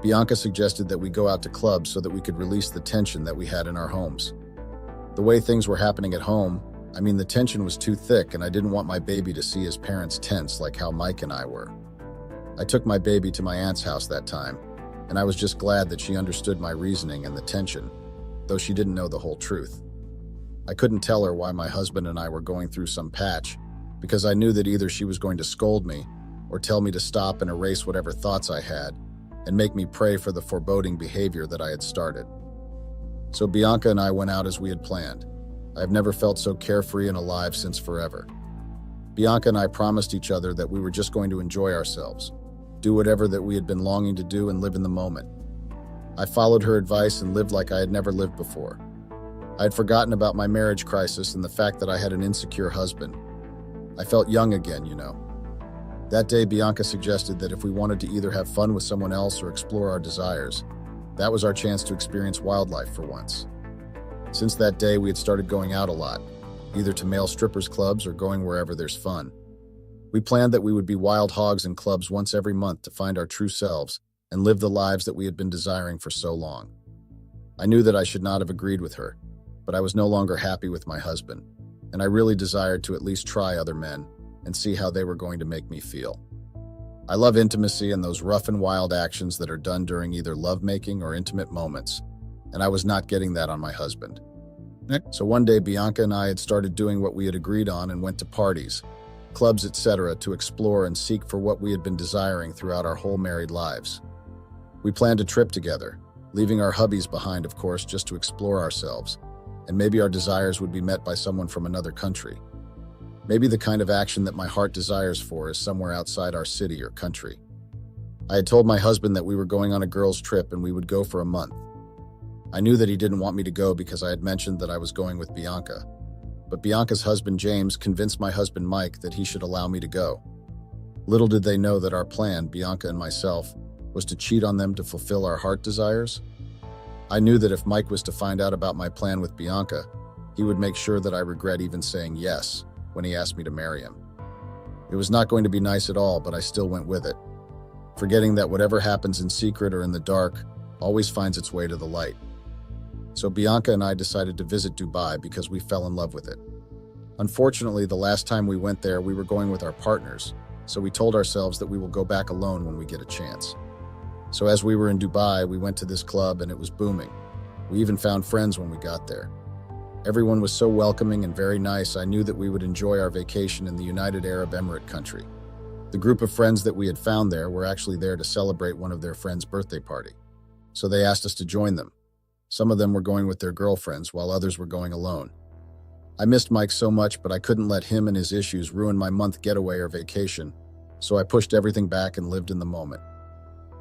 Bianca suggested that we go out to clubs so that we could release the tension that we had in our homes. The way things were happening at home, the tension was too thick, and I didn't want my baby to see his parents tense like how Mike and I were. I took my baby to my aunt's house that time, and I was just glad that she understood my reasoning and the tension, though she didn't know the whole truth. I couldn't tell her why my husband and I were going through some patch, because I knew that either she was going to scold me or tell me to stop and erase whatever thoughts I had and make me pray for the foreboding behavior that I had started. So Bianca and I went out as we had planned. I have never felt so carefree and alive since forever. Bianca and I promised each other that we were just going to enjoy ourselves, do whatever that we had been longing to do, and live in the moment. I followed her advice and lived like I had never lived before. I had forgotten about my marriage crisis and the fact that I had an insecure husband. I felt young again, That day, Bianca suggested that if we wanted to either have fun with someone else or explore our desires, that was our chance to experience wildlife for once. Since that day, we had started going out a lot, either to male strippers clubs or going wherever there's fun. We planned that we would be wild hogs in clubs once every month to find our true selves and live the lives that we had been desiring for so long. I knew that I should not have agreed with her, but I was no longer happy with my husband, and I really desired to at least try other men and see how they were going to make me feel. I love intimacy and those rough and wild actions that are done during either lovemaking or intimate moments, and I was not getting that on my husband. So one day, Bianca and I had started doing what we had agreed on and went to parties, clubs, etc., to explore and seek for what we had been desiring throughout our whole married lives. We planned a trip together, leaving our hubbies behind, of course, just to explore ourselves, and maybe our desires would be met by someone from another country. Maybe the kind of action that my heart desires for is somewhere outside our city or country. I had told my husband that we were going on a girls' trip and we would go for a month. I knew that he didn't want me to go because I had mentioned that I was going with Bianca. But Bianca's husband, James, convinced my husband, Mike, that he should allow me to go. Little did they know that our plan, Bianca and myself, was to cheat on them to fulfill our heart desires. I knew that if Mike was to find out about my plan with Bianca, he would make sure that I regret even saying yes when he asked me to marry him. It was not going to be nice at all, but I still went with it, forgetting that whatever happens in secret or in the dark always finds its way to the light. So Bianca and I decided to visit Dubai because we fell in love with it. Unfortunately, the last time we went there, we were going with our partners, so we told ourselves that we will go back alone when we get a chance. So as we were in Dubai, we went to this club and it was booming. We even found friends when we got there. Everyone was so welcoming and very nice. I knew that we would enjoy our vacation in the United Arab Emirate country. The group of friends that we had found there were actually there to celebrate one of their friends' birthday party. So they asked us to join them. Some of them were going with their girlfriends, while others were going alone. I missed Mike so much, but I couldn't let him and his issues ruin my month getaway or vacation, so I pushed everything back and lived in the moment.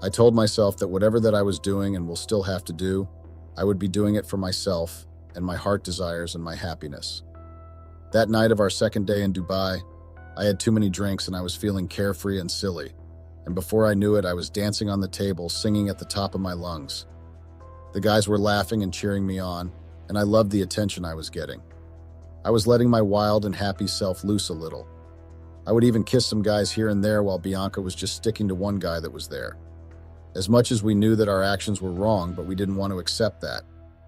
I told myself that whatever that I was doing and will still have to do, I would be doing it for myself and my heart desires and my happiness. That night of our second day in Dubai, I had too many drinks and I was feeling carefree and silly, and before I knew it, I was dancing on the table, singing at the top of my lungs. The guys were laughing and cheering me on, and I loved the attention I was getting. I was letting my wild and happy self loose a little. I would even kiss some guys here and there while Bianca was just sticking to one guy that was there. As much as we knew that our actions were wrong, but we didn't want to accept that.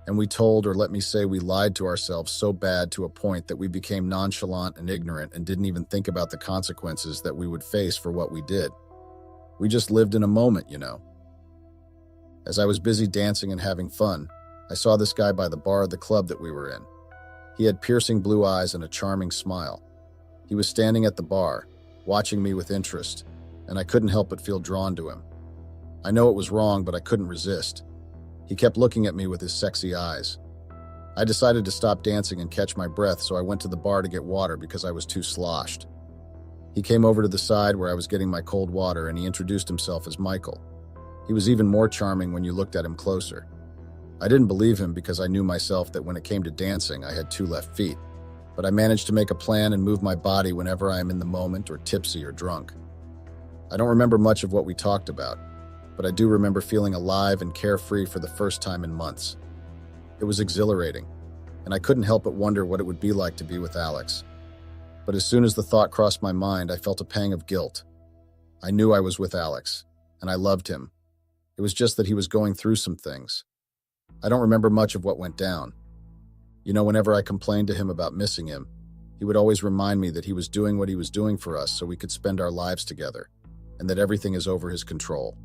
And we told, or let me say, we lied to ourselves so bad to a point that we became nonchalant and ignorant and didn't even think about the consequences that we would face for what we did. We just lived in a moment, you know. As I was busy dancing and having fun, I saw this guy by the bar of the club that we were in. He had piercing blue eyes and a charming smile. He was standing at the bar, watching me with interest, and I couldn't help but feel drawn to him. I know it was wrong, but I couldn't resist. He kept looking at me with his sexy eyes. I decided to stop dancing and catch my breath, so I went to the bar to get water because I was too sloshed. He came over to the side where I was getting my cold water, and he introduced himself as Michael. He was even more charming when you looked at him closer. I didn't believe him because I knew myself that when it came to dancing, I had 2 left feet. But I managed to make a plan and move my body whenever I am in the moment or tipsy or drunk. I don't remember much of what we talked about, but I do remember feeling alive and carefree for the first time in months. It was exhilarating, and I couldn't help but wonder what it would be like to be with Alex. But as soon as the thought crossed my mind, I felt a pang of guilt. I knew I was with Alex, and I loved him. It was just that he was going through some things. I don't remember much of what went down. You know, whenever I complained to him about missing him, he would always remind me that he was doing what he was doing for us so we could spend our lives together, and that everything is over his control.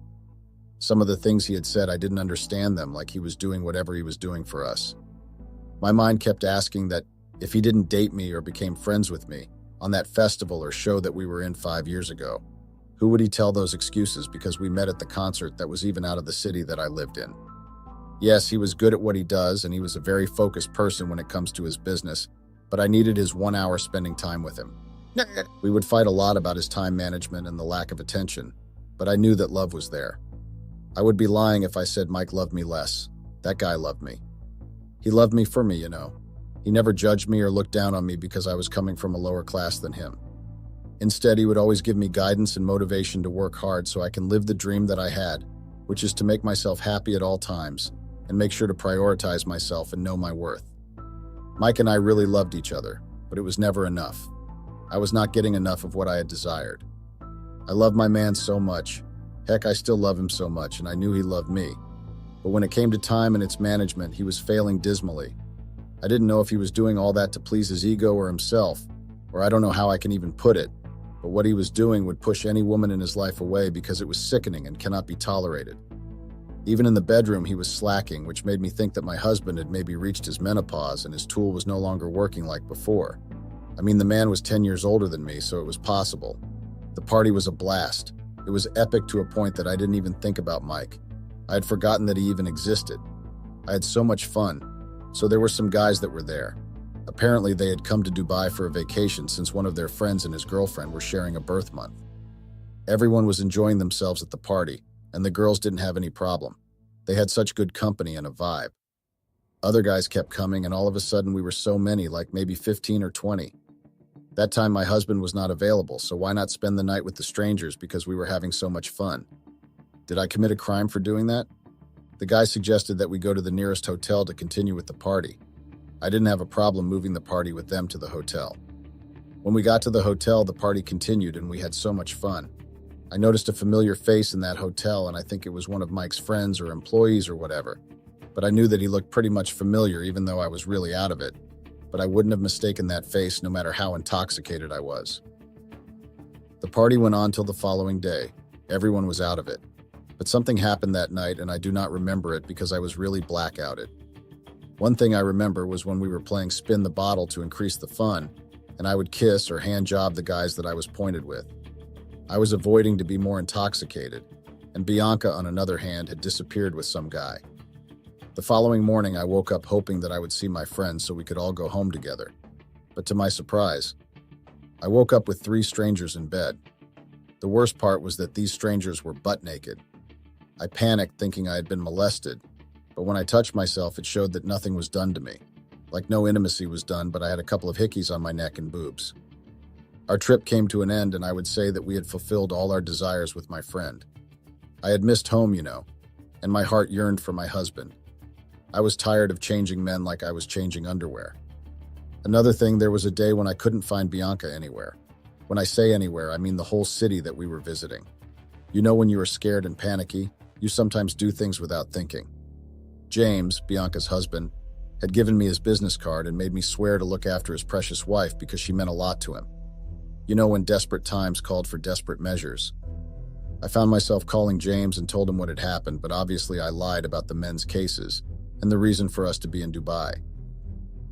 Some of the things he had said, I didn't understand them, like he was doing whatever he was doing for us. My mind kept asking that if he didn't date me or became friends with me on that festival or show that we were in 5 years ago, who would he tell those excuses because we met at the concert that was even out of the city that I lived in? Yes, he was good at what he does, and he was a very focused person when it comes to his business, but I needed his 1 hour spending time with him. We would fight a lot about his time management and the lack of attention, but I knew that love was there. I would be lying if I said Mike loved me less. That guy loved me. He loved me for me, you know. He never judged me or looked down on me because I was coming from a lower class than him. Instead, he would always give me guidance and motivation to work hard so I can live the dream that I had, which is to make myself happy at all times and make sure to prioritize myself and know my worth. Mike and I really loved each other, but it was never enough. I was not getting enough of what I had desired. I love my man so much. Heck, I still love him so much, and I knew he loved me. But when it came to time and its management, he was failing dismally. I didn't know if he was doing all that to please his ego or himself, or I don't know how I can even put it, but what he was doing would push any woman in his life away because it was sickening and cannot be tolerated. Even in the bedroom, he was slacking, which made me think that my husband had maybe reached his menopause and his tool was no longer working like before. I mean, the man was 10 years older than me, so it was possible. The party was a blast. It was epic to a point that I didn't even think about Mike. I had forgotten that he even existed. I had so much fun. So there were some guys that were there. Apparently, they had come to Dubai for a vacation since one of their friends and his girlfriend were sharing a birth month. Everyone was enjoying themselves at the party, and the girls didn't have any problem. They had such good company and a vibe. Other guys kept coming, and all of a sudden we were so many, like maybe 15 or 20. That time my husband was not available, so why not spend the night with the strangers because we were having so much fun? Did I commit a crime for doing that? The guy suggested that we go to the nearest hotel to continue with the party. I didn't have a problem moving the party with them to the hotel. When we got to the hotel, the party continued and we had so much fun. I noticed a familiar face in that hotel, and I think it was one of Mike's friends or employees or whatever. But I knew that he looked pretty much familiar even though I was really out of it. But I wouldn't have mistaken that face no matter how intoxicated I was. The party went on till the following day. Everyone was out of it. But something happened that night, and I do not remember it because I was really blackouted. One thing I remember was when we were playing spin the bottle to increase the fun, and I would kiss or hand job the guys that I was pointed with. I was avoiding to be more intoxicated, and Bianca, on another hand, had disappeared with some guy. The following morning, I woke up hoping that I would see my friends so we could all go home together. But to my surprise, I woke up with 3 strangers in bed. The worst part was that these strangers were butt naked. I panicked thinking I had been molested, but when I touched myself, it showed that nothing was done to me. Like no intimacy was done, but I had a couple of hickeys on my neck and boobs. Our trip came to an end, and I would say that we had fulfilled all our desires with my friend. I had missed home, you know, and my heart yearned for my husband. I was tired of changing men like I was changing underwear. Another thing, there was a day when I couldn't find Bianca anywhere. When I say anywhere, I mean the whole city that we were visiting. You know when you are scared and panicky, You sometimes do things without thinking. James, Bianca's husband, had given me his business card and made me swear to look after his precious wife because she meant a lot to him. You know, when desperate times called for desperate measures. I found myself calling James and told him what had happened, but obviously I lied about the men's cases and the reason for us to be in Dubai.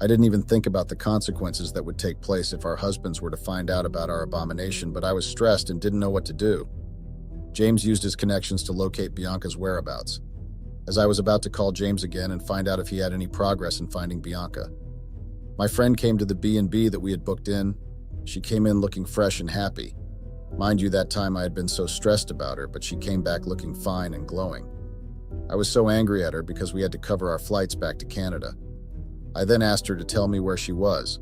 I didn't even think about the consequences that would take place if our husbands were to find out about our abomination, but I was stressed and didn't know what to do. James used his connections to locate Bianca's whereabouts. As I was about to call James again and find out if he had any progress in finding Bianca, my friend came to the B&B that we had booked in. She came in looking fresh and happy. Mind you, that time I had been so stressed about her, but she came back looking fine and glowing. I was so angry at her because we had to cover our flights back to Canada. I then asked her to tell me where she was.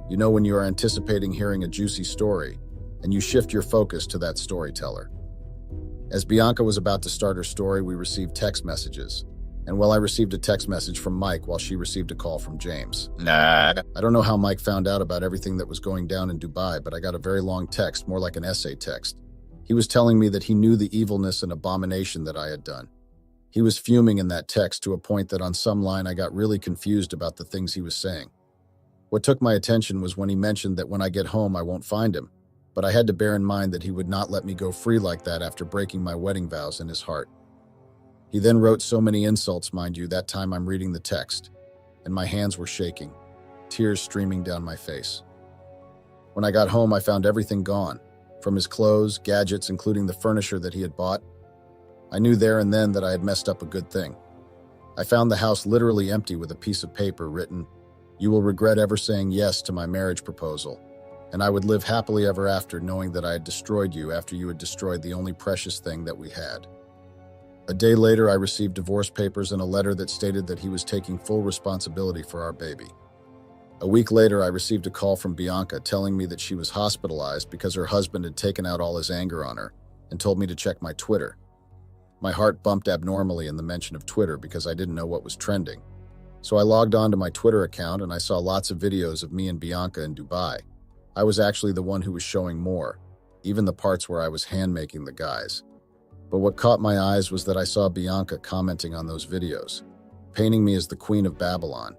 You know, when you are anticipating hearing a juicy story, and you shift your focus to that storyteller. As Bianca was about to start her story, we received text messages. And I received a text message from Mike while she received a call from James. I don't know how Mike found out about everything that was going down in Dubai, but I got a very long text, more like an essay text. He was telling me that he knew the evilness and abomination that I had done. He was fuming in that text to a point that on some line I got really confused about the things he was saying. What took my attention was when he mentioned that when I get home I won't find him, but I had to bear in mind that he would not let me go free like that after breaking my wedding vows in his heart. He then wrote so many insults, mind you, that time I'm reading the text, and my hands were shaking, tears streaming down my face. When I got home, I found everything gone, from his clothes, gadgets, including the furniture that he had bought. I knew there and then that I had messed up a good thing. I found the house literally empty with a piece of paper written, "You will regret ever saying yes to my marriage proposal, and I would live happily ever after knowing that I had destroyed you after you had destroyed the only precious thing that we had." A day later, I received divorce papers and a letter that stated that he was taking full responsibility for our baby. A week later, I received a call from Bianca telling me that she was hospitalized because her husband had taken out all his anger on her and told me to check my Twitter. My heart bumped abnormally in the mention of Twitter because I didn't know what was trending. So I logged on to my Twitter account and I saw lots of videos of me and Bianca in Dubai. I was actually the one who was showing more, even the parts where I was hand-making the guys. But what caught my eyes was that I saw Bianca commenting on those videos, painting me as the Queen of Babylon.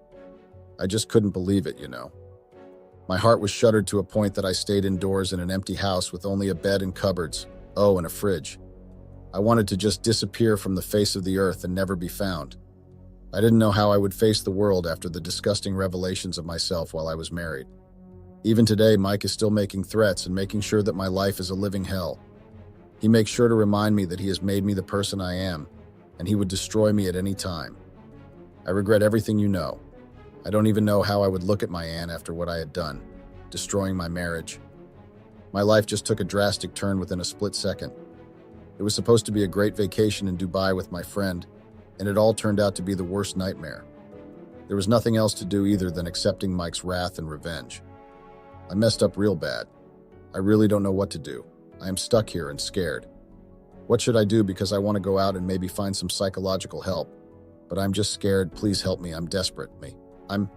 I just couldn't believe it, you know. My heart was shuddered to a point that I stayed indoors in an empty house with only a bed and cupboards, and a fridge. I wanted to just disappear from the face of the earth and never be found. I didn't know how I would face the world after the disgusting revelations of myself while I was married. Even today, Mike is still making threats and making sure that my life is a living hell. He makes sure to remind me that he has made me the person I am, and he would destroy me at any time. I regret everything you know. I don't even know how I would look at my aunt after what I had done, destroying my marriage. My life just took a drastic turn within a split second. It was supposed to be a great vacation in Dubai with my friend, and it all turned out to be the worst nightmare. There was nothing else to do either than accepting Mike's wrath and revenge. I messed up real bad. I really don't know what to do. I am stuck here and scared. What should I do, because I want to go out and maybe find some psychological help? But I'm just scared. Please help me. I'm desperate. I'm